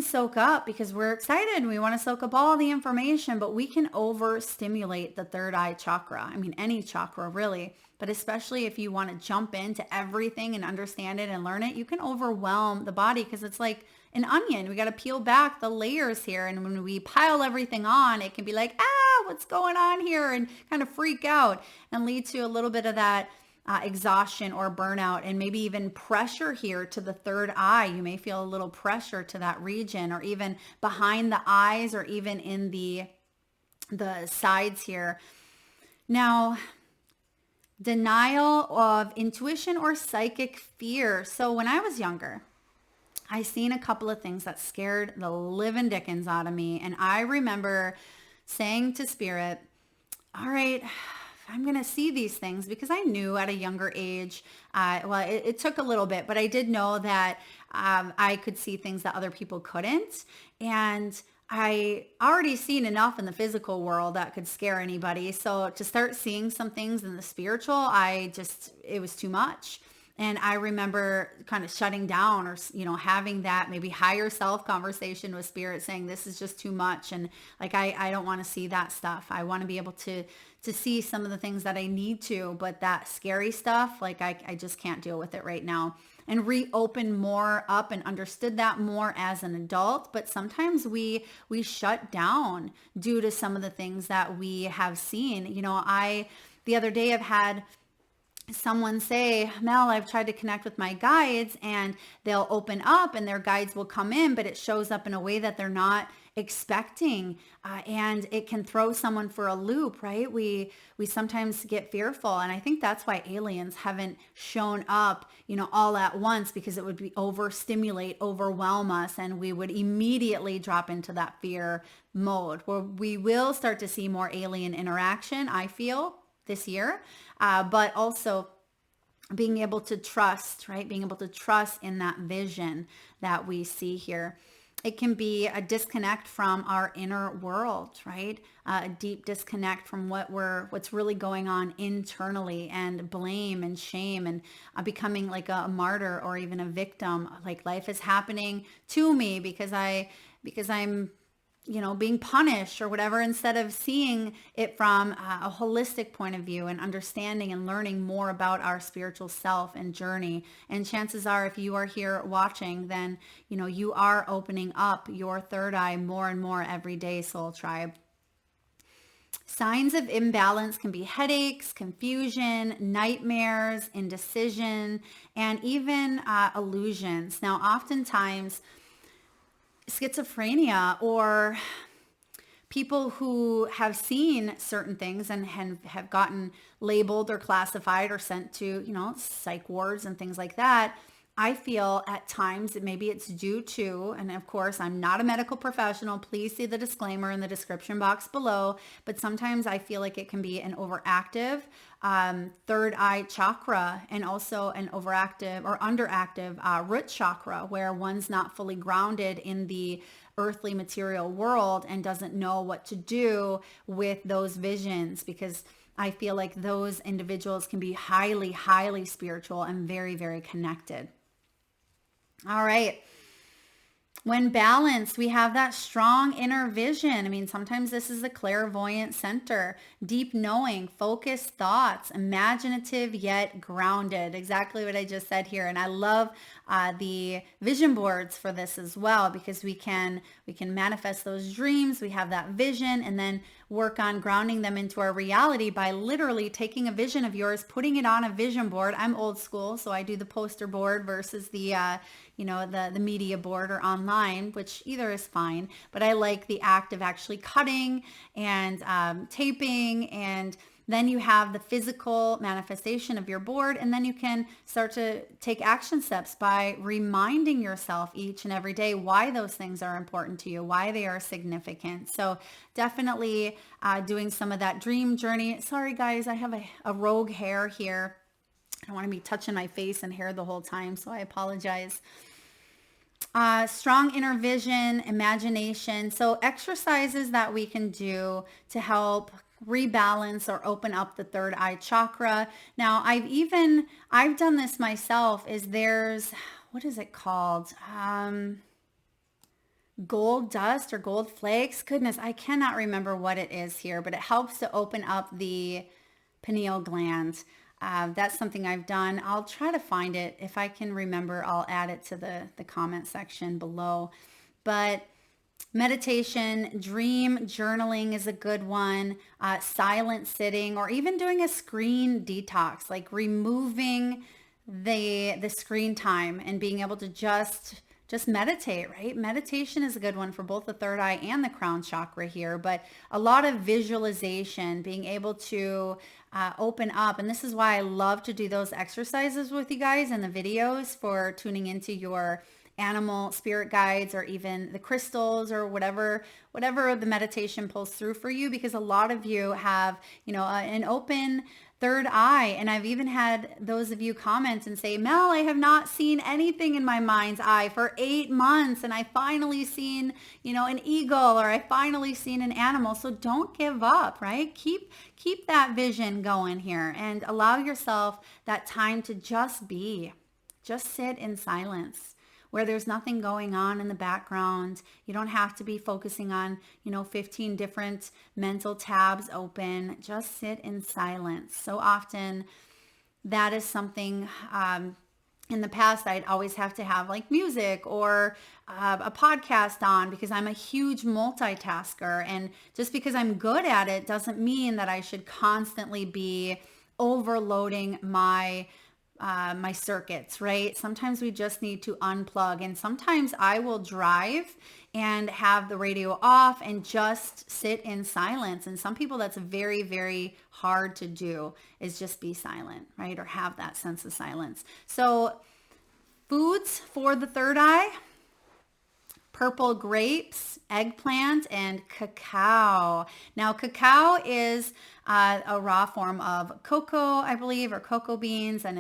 soak up because we're excited and we want to soak up all the information, but we can overstimulate the third eye chakra. I mean, any chakra really, but especially if you want to jump into everything and understand it and learn it, you can overwhelm the body because it's like an onion. We got to peel back the layers here. And when we pile everything on, it can be like, what's going on here? And kind of freak out and lead to a little bit of that exhaustion or burnout, and maybe even pressure here to the third eye. You may feel a little pressure to that region, or even behind the eyes, or even in the sides here. Now, denial of intuition or psychic fear. So when I was younger, I seen a couple of things that scared the living dickens out of me. And I remember saying to Spirit, all right, I'm going to see these things, because I knew at a younger age, it took a little bit, but I did know that I could see things that other people couldn't. And I already seen enough in the physical world that could scare anybody. So to start seeing some things in the spiritual, it was too much. And I remember kind of shutting down, or, having that maybe higher self conversation with Spirit, saying, this is just too much. And like, I don't want to see that stuff. I want to be able to see some of the things that I need to, but that scary stuff, like I just can't deal with it right now. And reopen more up and understood that more as an adult. But sometimes we shut down due to some of the things that we have seen. The other day I've had someone say, Mel, I've tried to connect with my guides, and they'll open up and their guides will come in, but it shows up in a way that they're not expecting. And it can throw someone for a loop, right? We sometimes get fearful. And I think that's why aliens haven't shown up, all at once, because it would be overwhelm us. And we would immediately drop into that fear mode, where we will start to see more alien interaction, I feel, this year. But also being able to trust, right? Being able to trust in that vision that we see here. It can be a disconnect from our inner world, right? A deep disconnect from what's really going on internally, and blame and shame, and becoming like a martyr or even a victim. Like, life is happening to me because I'm being punished or whatever, instead of seeing it from a holistic point of view and understanding and learning more about our spiritual self and journey. And chances are, if you are here watching, then, you are opening up your third eye more and more every day, Soul Tribe. Signs of imbalance can be headaches, confusion, nightmares, indecision, and even illusions. Now, oftentimes, schizophrenia or people who have seen certain things and have gotten labeled or classified or sent to, psych wards and things like that, I feel at times that maybe it's due to, and of course, I'm not a medical professional. Please see the disclaimer in the description box below. But sometimes I feel like it can be an overactive third eye chakra, and also an overactive or underactive root chakra, where one's not fully grounded in the earthly material world and doesn't know what to do with those visions, because I feel like those individuals can be highly, highly spiritual and very, very connected. All right. When balanced, we have that strong inner vision. I mean, sometimes this is the clairvoyant center, deep knowing, focused thoughts, imaginative yet grounded. Exactly what I just said here. And I love the vision boards for this as well, because we can manifest those dreams. We have that vision, and then work on grounding them into our reality by literally taking a vision of yours, putting it on a vision board. I'm old school, so I do the poster board versus the the media board or online, which either is fine, but I like the act of actually cutting and taping, and then you have the physical manifestation of your board, and then you can start to take action steps by reminding yourself each and every day why those things are important to you, why they are significant. So definitely doing some of that dream journey. Sorry guys, I have a rogue hair here. I don't want to be touching my face and hair the whole time, so I apologize. Strong inner vision, imagination. So exercises that we can do to help rebalance or open up the third eye chakra. Now, I've done this myself. What is it called? Gold dust or gold flakes. Goodness, I cannot remember what it is here, but it helps to open up the pineal gland. That's something I've done. I'll try to find it. If I can remember, I'll add it to the comment section below. But meditation, dream journaling is a good one. Silent sitting, or even doing a screen detox, like removing the screen time and being able to just meditate, right? Meditation is a good one for both the third eye and the crown chakra here, but a lot of visualization, being able to open up. And this is why I love to do those exercises with you guys in the videos for tuning into your animal spirit guides, or even the crystals, or whatever the meditation pulls through for you, because a lot of you have, an open third eye. And I've even had those of you comment and say, Mel, I have not seen anything in my mind's eye for 8 months, and I finally seen, an eagle, or I finally seen an animal. So don't give up, right? Keep that vision going here, and allow yourself that time to just be. Just sit in silence, where there's nothing going on in the background. You don't have to be focusing on, 15 different mental tabs open. Just sit in silence. So often that is something, in the past, I'd always have to have like music or a podcast on, because I'm a huge multitasker. And just because I'm good at it doesn't mean that I should constantly be overloading my circuits, right? Sometimes we just need to unplug, and sometimes I will drive and have the radio off and just sit in silence. And some people, that's very, very hard to do, is just be silent, right? Or have that sense of silence. So foods for the third eye: purple grapes, eggplant, and cacao. Now, cacao is a raw form of cocoa, I believe, or cocoa beans, and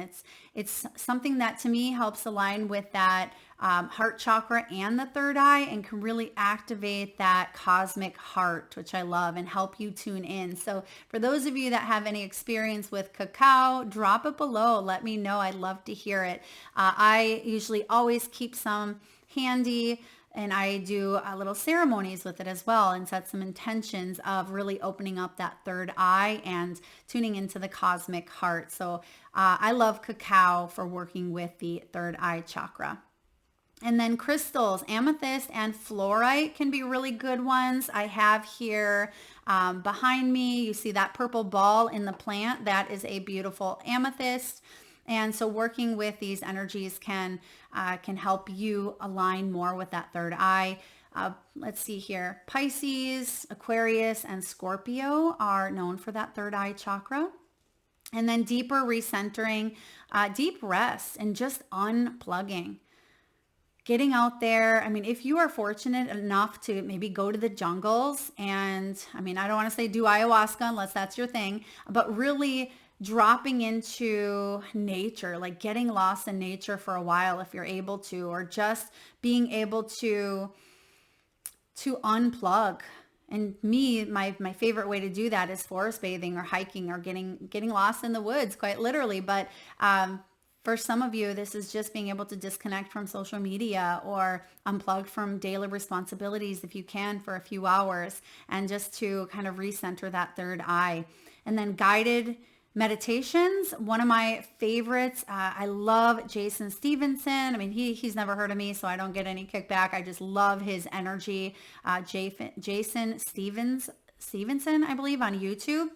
it's something that to me helps align with that heart chakra and the third eye, and can really activate that cosmic heart, which I love, and help you tune in. So for those of you that have any experience with cacao, drop it below. Let me know. I'd love to hear it. I usually always keep some handy, and I do little ceremonies with it as well, and set some intentions of really opening up that third eye and tuning into the cosmic heart. So I love cacao for working with the third eye chakra. And then crystals, amethyst and fluorite can be really good ones. I have here behind me, you see that purple ball in the plant. That is a beautiful amethyst. And so working with these energies can help you align more with that third eye. Let's see here. Pisces, Aquarius, and Scorpio are known for that third eye chakra. And then deeper recentering, deep rest, and just unplugging. Getting out there. I mean, if you are fortunate enough to maybe go to the jungles and, I mean, I don't want to say do ayahuasca unless that's your thing, but really dropping into nature, like getting lost in nature for a while if you're able to, or just being able to unplug. And my favorite way to do that is forest bathing or hiking or getting lost in the woods, quite literally. But for some of you, this is just being able to disconnect from social media or unplug from daily responsibilities if you can for a few hours, and just to kind of recenter that third eye. And then guided meditations, one of my favorites. I love Jason Stevenson. I mean, he's never heard of me, so I don't get any kickback. I just love his energy. Jason Stevenson, I believe, on YouTube.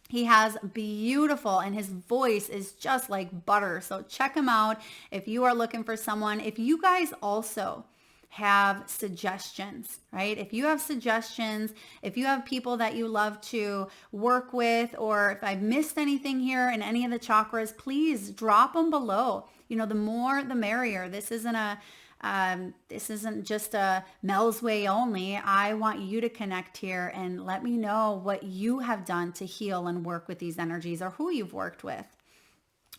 He has beautiful, and his voice is just like butter. So check him out if you are looking for someone. If you guys also have suggestions, right? If you have suggestions, if you have people that you love to work with, or if I've missed anything here in any of the chakras, please drop them below. You know, the more the merrier. This isn't just a Mel's Way only. I want you to connect here and let me know what you have done to heal and work with these energies, or who you've worked with.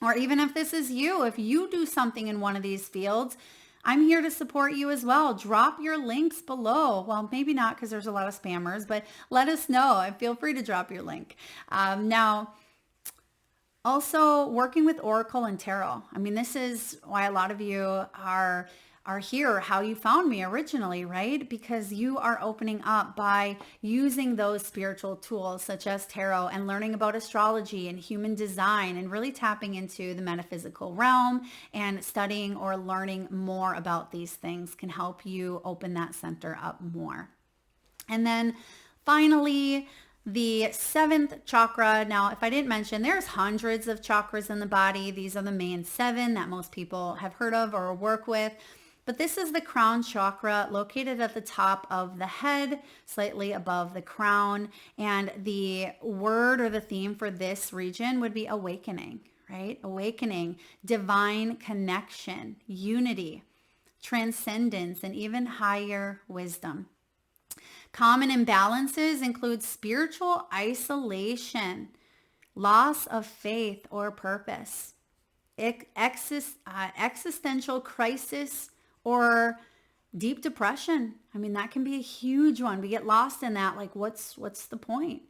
Or even if this is you, if you do something in one of these fields, I'm here to support you as well. Drop your links below. Well, maybe not, because there's a lot of spammers, but let us know and feel free to drop your link. Now, also working with Oracle and Tarot. I mean, this is why a lot of you are here, how you found me originally, right? Because you are opening up by using those spiritual tools such as tarot, and learning about astrology and human design, and really tapping into the metaphysical realm, and studying or learning more about these things can help you open that center up more. And then finally, the seventh chakra. Now, if I didn't mention, there's hundreds of chakras in the body. These are the main 7 that most people have heard of or work with. But this is the crown chakra, located at the top of the head, slightly above the crown. And the word or the theme for this region would be awakening, right? Awakening, divine connection, unity, transcendence, and even higher wisdom. Common imbalances include spiritual isolation, loss of faith or purpose, existential crisis, or deep depression. I mean, that can be a huge one. We get lost in that. Like, what's the point?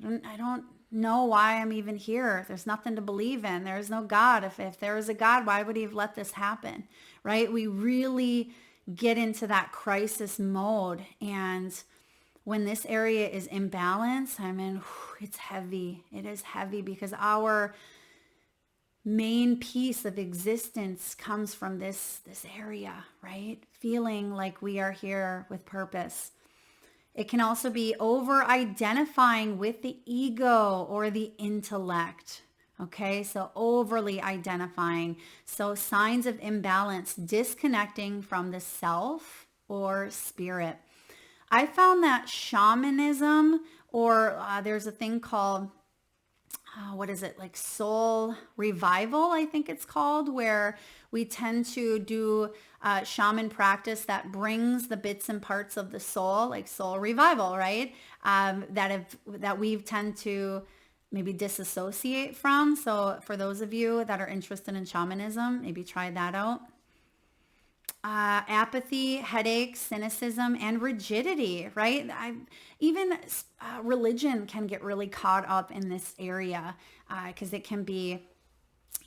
I don't know why I'm even here. There's nothing to believe in. There's no God. If there is a God, why would he have let this happen? Right? We really get into that crisis mode. And when this area is imbalanced, I mean, it's heavy. It is heavy, because our main piece of existence comes from this area, right? Feeling like we are here with purpose. It can also be over-identifying with the ego or the intellect. Okay, so overly identifying. So signs of imbalance, disconnecting from the self or spirit. I found that shamanism, or there's a thing called what is it, like soul revival, I think it's called, where we tend to do shaman practice that brings the bits and parts of the soul, like soul revival, right? That we tend to maybe disassociate from. So for those of you that are interested in shamanism, maybe try that out. Apathy, headaches, cynicism, and rigidity, right? Even religion can get really caught up in this area, because it can be,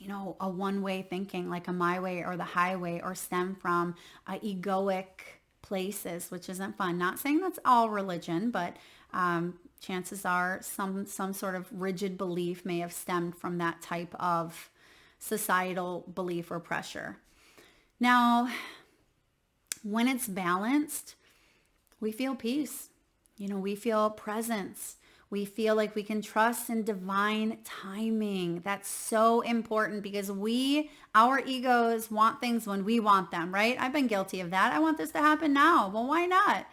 a one-way thinking, like a my way or the highway, or stem from egoic places, which isn't fun. Not saying that's all religion, but chances are some sort of rigid belief may have stemmed from that type of societal belief or pressure. Now, when it's balanced, we feel peace. We feel presence. We feel like we can trust in divine timing. That's so important because our egos want things when we want them, right? I've been guilty of that. I want this to happen now. Well, why not?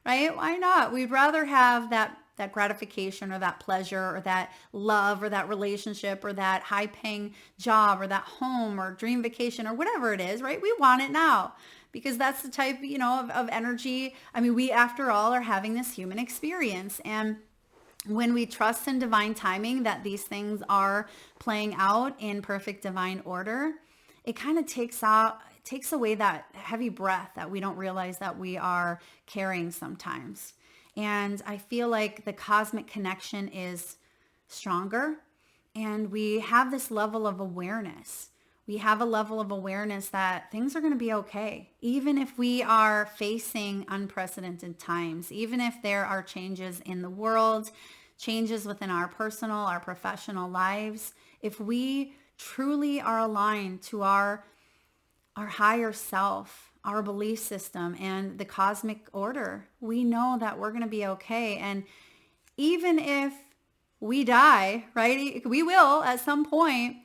Right? Why not? We'd rather have that gratification or that pleasure or that love or that relationship or that high paying job or that home or dream vacation or whatever it is, right? We want it now because that's the type, of energy. I mean, we, after all, are having this human experience. And when we trust in divine timing that these things are playing out in perfect divine order, it kind of takes away that heavy breath that we don't realize that we are carrying sometimes. And I feel like the cosmic connection is stronger, and we have this level of awareness. We have a level of awareness that things are going to be okay, even if we are facing unprecedented times, even if there are changes in the world, changes within our personal, our professional lives. If we truly are aligned to our higher self, our belief system, and the cosmic order, we know that we're going to be okay. And even if we die, right, we will at some point,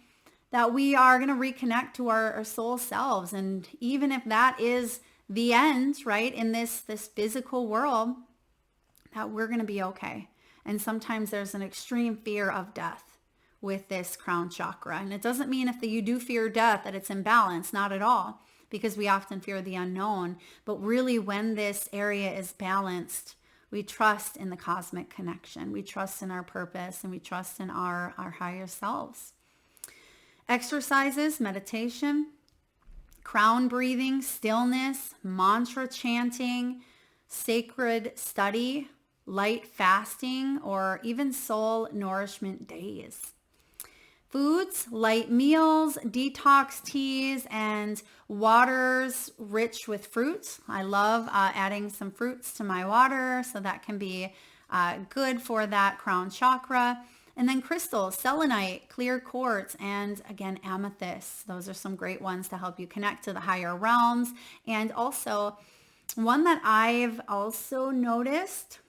that we are going to reconnect to our soul selves. And even if that is the end, right, in this physical world, that we're going to be okay. And sometimes there's an extreme fear of death with this crown chakra. And it doesn't mean if you do fear death that it's imbalanced, not at all, because we often fear the unknown. But really, when this area is balanced, we trust in the cosmic connection. We trust in our purpose, and we trust in our higher selves. Exercises, meditation, crown breathing, stillness, mantra chanting, sacred study, light fasting, or even soul nourishment days. Foods, light meals, detox teas, and waters rich with fruits. I love adding some fruits to my water, so that can be good for that crown chakra. And then crystals, selenite, clear quartz, and again, amethyst. Those are some great ones to help you connect to the higher realms. And also, one that I've also noticed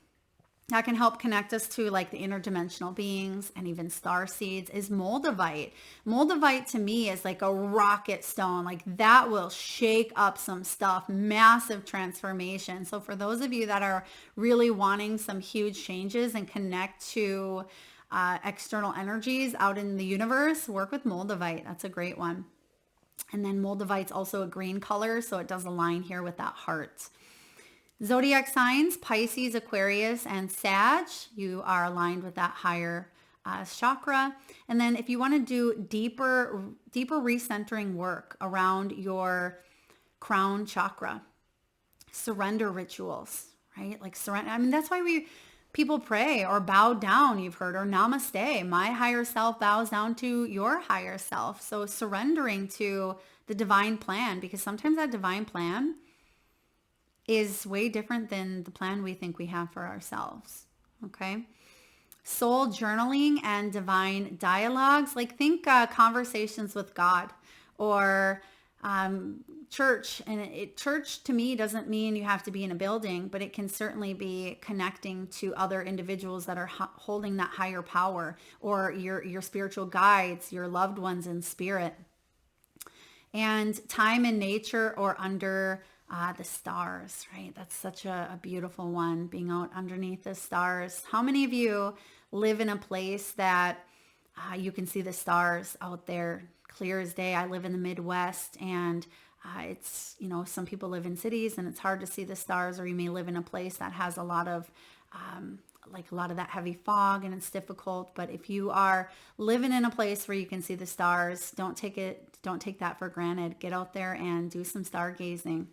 that can help connect us to like the interdimensional beings and even star seeds is moldavite. Moldavite to me is like a rocket stone. Like that will shake up some stuff, massive transformation. So for those of you that are really wanting some huge changes and connect to external energies out in the universe, work with moldavite. That's a great one. And then moldavite's also a green color, so it does align here with that heart. Zodiac signs, Pisces, Aquarius, and Sag. You are aligned with that higher chakra. And then if you want to do deeper recentering work around your crown chakra, surrender rituals, right? Like surrender. I mean, that's why people pray or bow down, you've heard, or namaste. My higher self bows down to your higher self. So surrendering to the divine plan, because sometimes that divine plan is way different than the plan we think we have for ourselves. Okay. Soul journaling and divine dialogues, like think conversations with God or church. And church to me doesn't mean you have to be in a building, but it can certainly be connecting to other individuals that are holding that higher power, or your spiritual guides, your loved ones in spirit. And time in nature or under the stars, right? That's such a beautiful one, being out underneath the stars. How many of you live in a place that you can see the stars out there clear as day? I live in the Midwest, and it's, some people live in cities and it's hard to see the stars, or you may live in a place that has a lot of that heavy fog and it's difficult. But if you are living in a place where you can see the stars, don't take that for granted. Get out there and do some stargazing.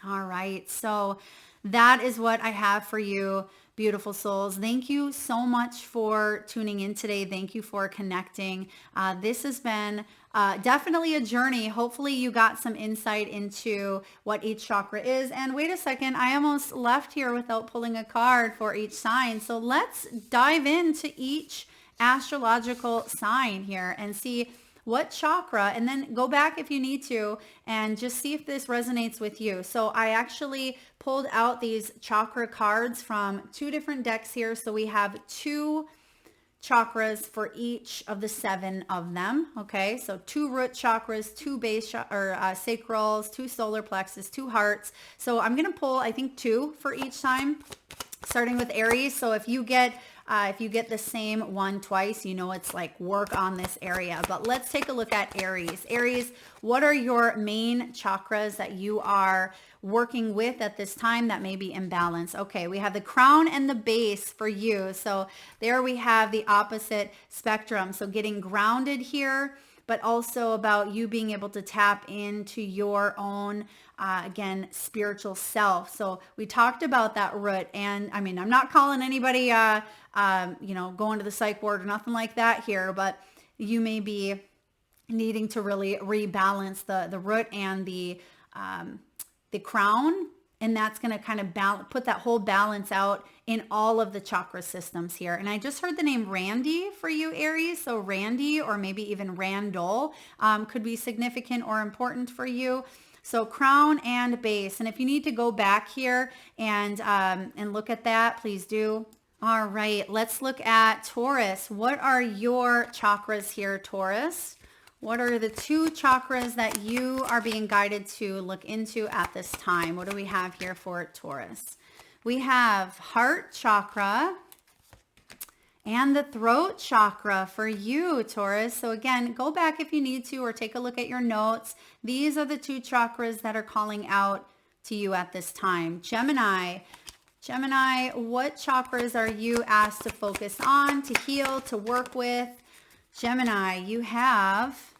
All right. So that is what I have for you, beautiful souls. Thank you so much for tuning in today. Thank you for connecting. This has been definitely a journey. Hopefully you got some insight into what each chakra is. And wait a second, I almost left here without pulling a card for each sign. So let's dive into each astrological sign here and see what chakra, and then go back if you need to and just see if this resonates with you. So I actually pulled out these chakra cards from 2 different decks here. So we have 2 chakras for each of the 7 of them. Okay, so 2 root chakras, 2 base sacrals, 2 solar plexus, 2 hearts. So I'm gonna pull, I think, 2 for each time, starting with Aries. So if you get the same one twice, you know it's like work on this area. But let's take a look at Aries. Aries, what are your main chakras that you are working with at this time that may be imbalanced? Okay, we have the crown and the base for you. So there we have the opposite spectrum. So getting grounded here, but also about you being able to tap into your own, again, spiritual self. So we talked about that root, and I mean, I'm not calling anybody, going to the psych ward or nothing like that here, but you may be needing to really rebalance the root and the crown, and that's going to kind of put that whole balance out in all of the chakra systems here. And I just heard the name Randy for you, Aries. So Randy, or maybe even Randall, could be significant or important for you. So crown and base. And if you need to go back here and look at that, please do. All right, let's look at Taurus. What are your chakras here, Taurus? What are the 2 chakras that you are being guided to look into at this time? What do we have here for Taurus? We have heart chakra and the throat chakra for you, Taurus. So again, go back if you need to, or take a look at your notes. These are the 2 chakras that are calling out to you at this time. Gemini, what chakras are you asked to focus on, to heal, to work with? Gemini, you have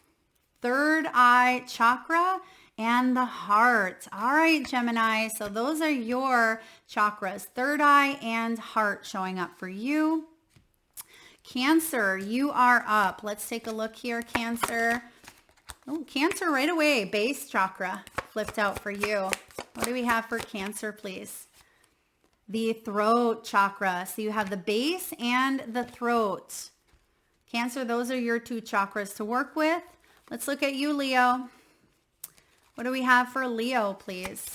third eye chakra and the heart. All right, Gemini. So those are your chakras, third eye and heart showing up for you. Cancer, you are up. Let's take a look here, Cancer. Oh, Cancer right away. Base chakra flipped out for you. What do we have for Cancer, please? The throat chakra. So you have the base and the throat. Cancer, those are your 2 chakras to work with. Let's look at you, Leo. What do we have for Leo, please?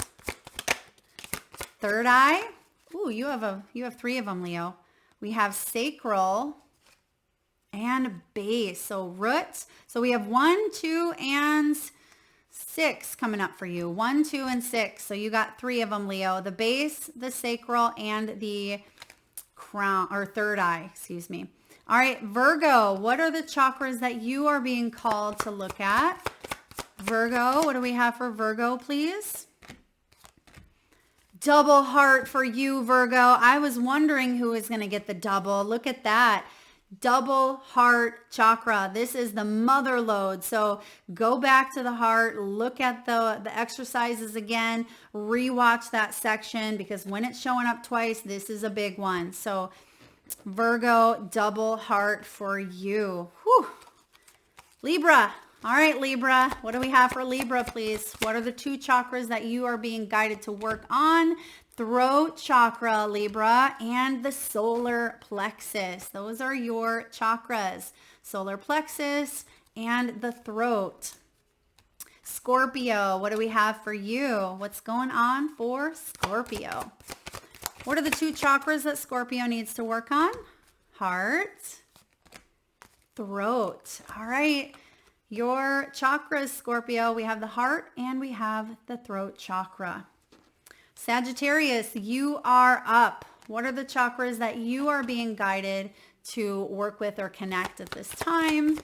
Third eye. Ooh, you have 3 of them, Leo. We have sacral and base. So root. So we have 1, 2, and 6 coming up for you. 1, 2, and 6. So you got 3 of them, Leo. The base, the sacral, and the crown, or third eye, excuse me. All right, Virgo, what are the chakras that you are being called to look at? Virgo, what do we have for Virgo, please? Double heart for you, Virgo. I was wondering who was going to get the double. Look at that. Double heart chakra. This is the mother lode. So go back to the heart, look at the exercises again, rewatch that section, because when it's showing up twice, this is a big one. So Virgo, double heart for you. Whew. Libra. All right, Libra. What do we have for Libra, please? What are the 2 chakras that you are being guided to work on? Throat chakra, Libra, and the solar plexus. Those are your chakras. Solar plexus and the throat. Scorpio, what do we have for you? What's going on for Scorpio? What are the 2 chakras that Scorpio needs to work on? Heart, throat. All right. Your chakras, Scorpio, we have the heart and we have the throat chakra. Sagittarius, you are up. What are the chakras that you are being guided to work with or connect at this time,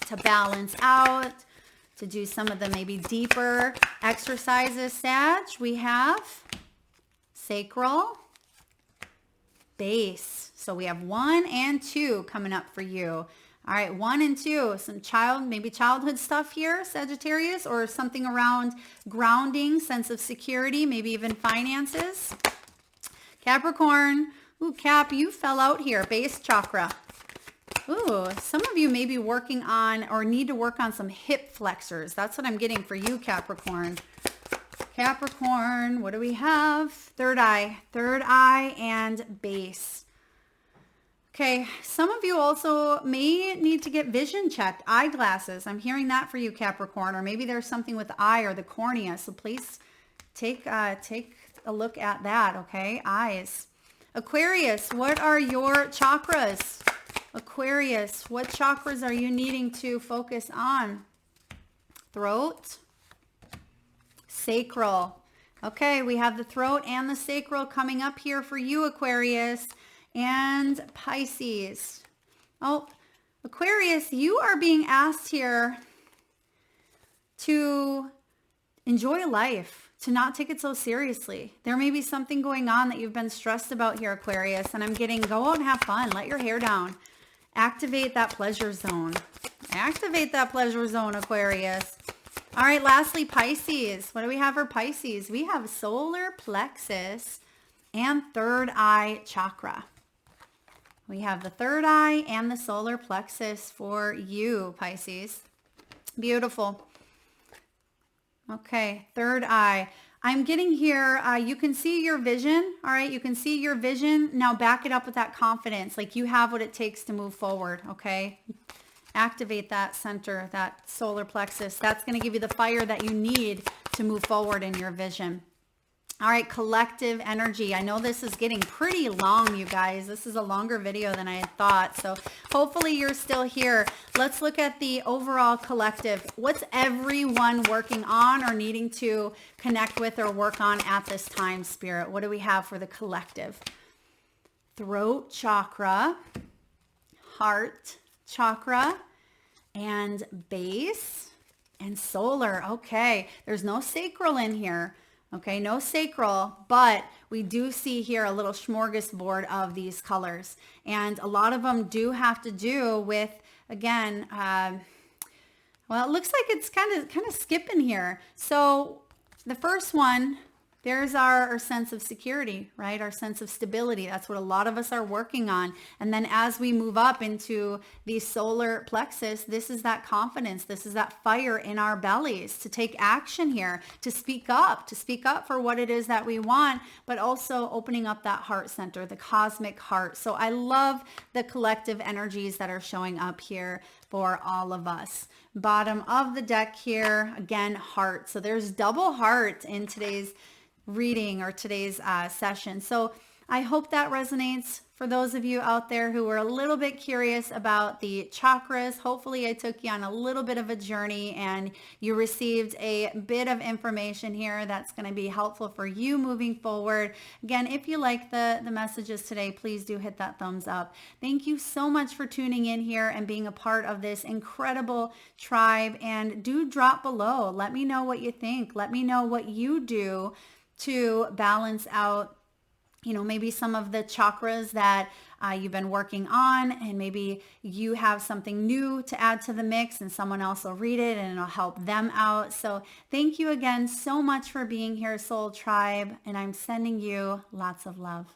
to balance out, to do some of the maybe deeper exercises, Sag? We have sacral, base. So we have 1 and 2 coming up for you. All right, 1 and 2, some maybe childhood stuff here, Sagittarius, or something around grounding, sense of security, maybe even finances. Capricorn, ooh, Cap, you fell out here, base chakra. Ooh, some of you may be working on or need to work on some hip flexors. That's what I'm getting for you, Capricorn. Capricorn, what do we have? Third eye and base. Okay, some of you also may need to get vision checked, eyeglasses. I'm hearing that for you, Capricorn, or maybe there's something with the eye or the cornea. So please take a look at that, okay? Eyes. Aquarius, what are your chakras? Aquarius, what chakras are you needing to focus on? Throat, sacral. Okay, we have the throat and the sacral coming up here for you, Aquarius. And Pisces. Oh, Aquarius, you are being asked here to enjoy life, to not take it so seriously. There may be something going on that you've been stressed about here, Aquarius, and I'm getting go out and have fun. Let your hair down. Activate that pleasure zone. Activate that pleasure zone, Aquarius. All right, lastly, Pisces. What do we have for Pisces? We have solar plexus and third eye chakra. We have the third eye and the solar plexus for you, Pisces. Beautiful. Okay, third eye. I'm getting here, you can see your vision, all right? You can see your vision. Now back it up with that confidence, like you have what it takes to move forward, okay? Activate that center, that solar plexus. That's going to give you the fire that you need to move forward in your vision. All right, collective energy. I know this is getting pretty long, you guys. This is a longer video than I had thought. So hopefully you're still here. Let's look at the overall collective. What's everyone working on or needing to connect with or work on at this time, Spirit? What do we have for the collective? Throat chakra, heart chakra, and base and solar. Okay, there's no sacral in here. Okay, no sacral, but we do see here a little smorgasbord of these colors. And a lot of them do have to do with, again, well, it looks like it's kind of skipping here. So the first one, there's our sense of security, right? Our sense of stability. That's what a lot of us are working on. And then as we move up into the solar plexus, this is that confidence. This is that fire in our bellies to take action here, to speak up for what it is that we want, but also opening up that heart center, the cosmic heart. So I love the collective energies that are showing up here for all of us. Bottom of the deck here, again, heart. So there's double heart in today's reading or today's session. So I hope that resonates for those of you out there who were a little bit curious about the chakras. Hopefully I took you on a little bit of a journey and you received a bit of information here that's going to be helpful for you moving forward. Again, if you like the messages today, please do hit that thumbs up. Thank you so much for tuning in here and being a part of this incredible tribe, and do drop below. Let me know what you think. Let me know what you do to balance out, maybe some of the chakras that you've been working on, and maybe you have something new to add to the mix and someone else will read it and it'll help them out. So thank you again so much for being here, Soul Tribe, and I'm sending you lots of love.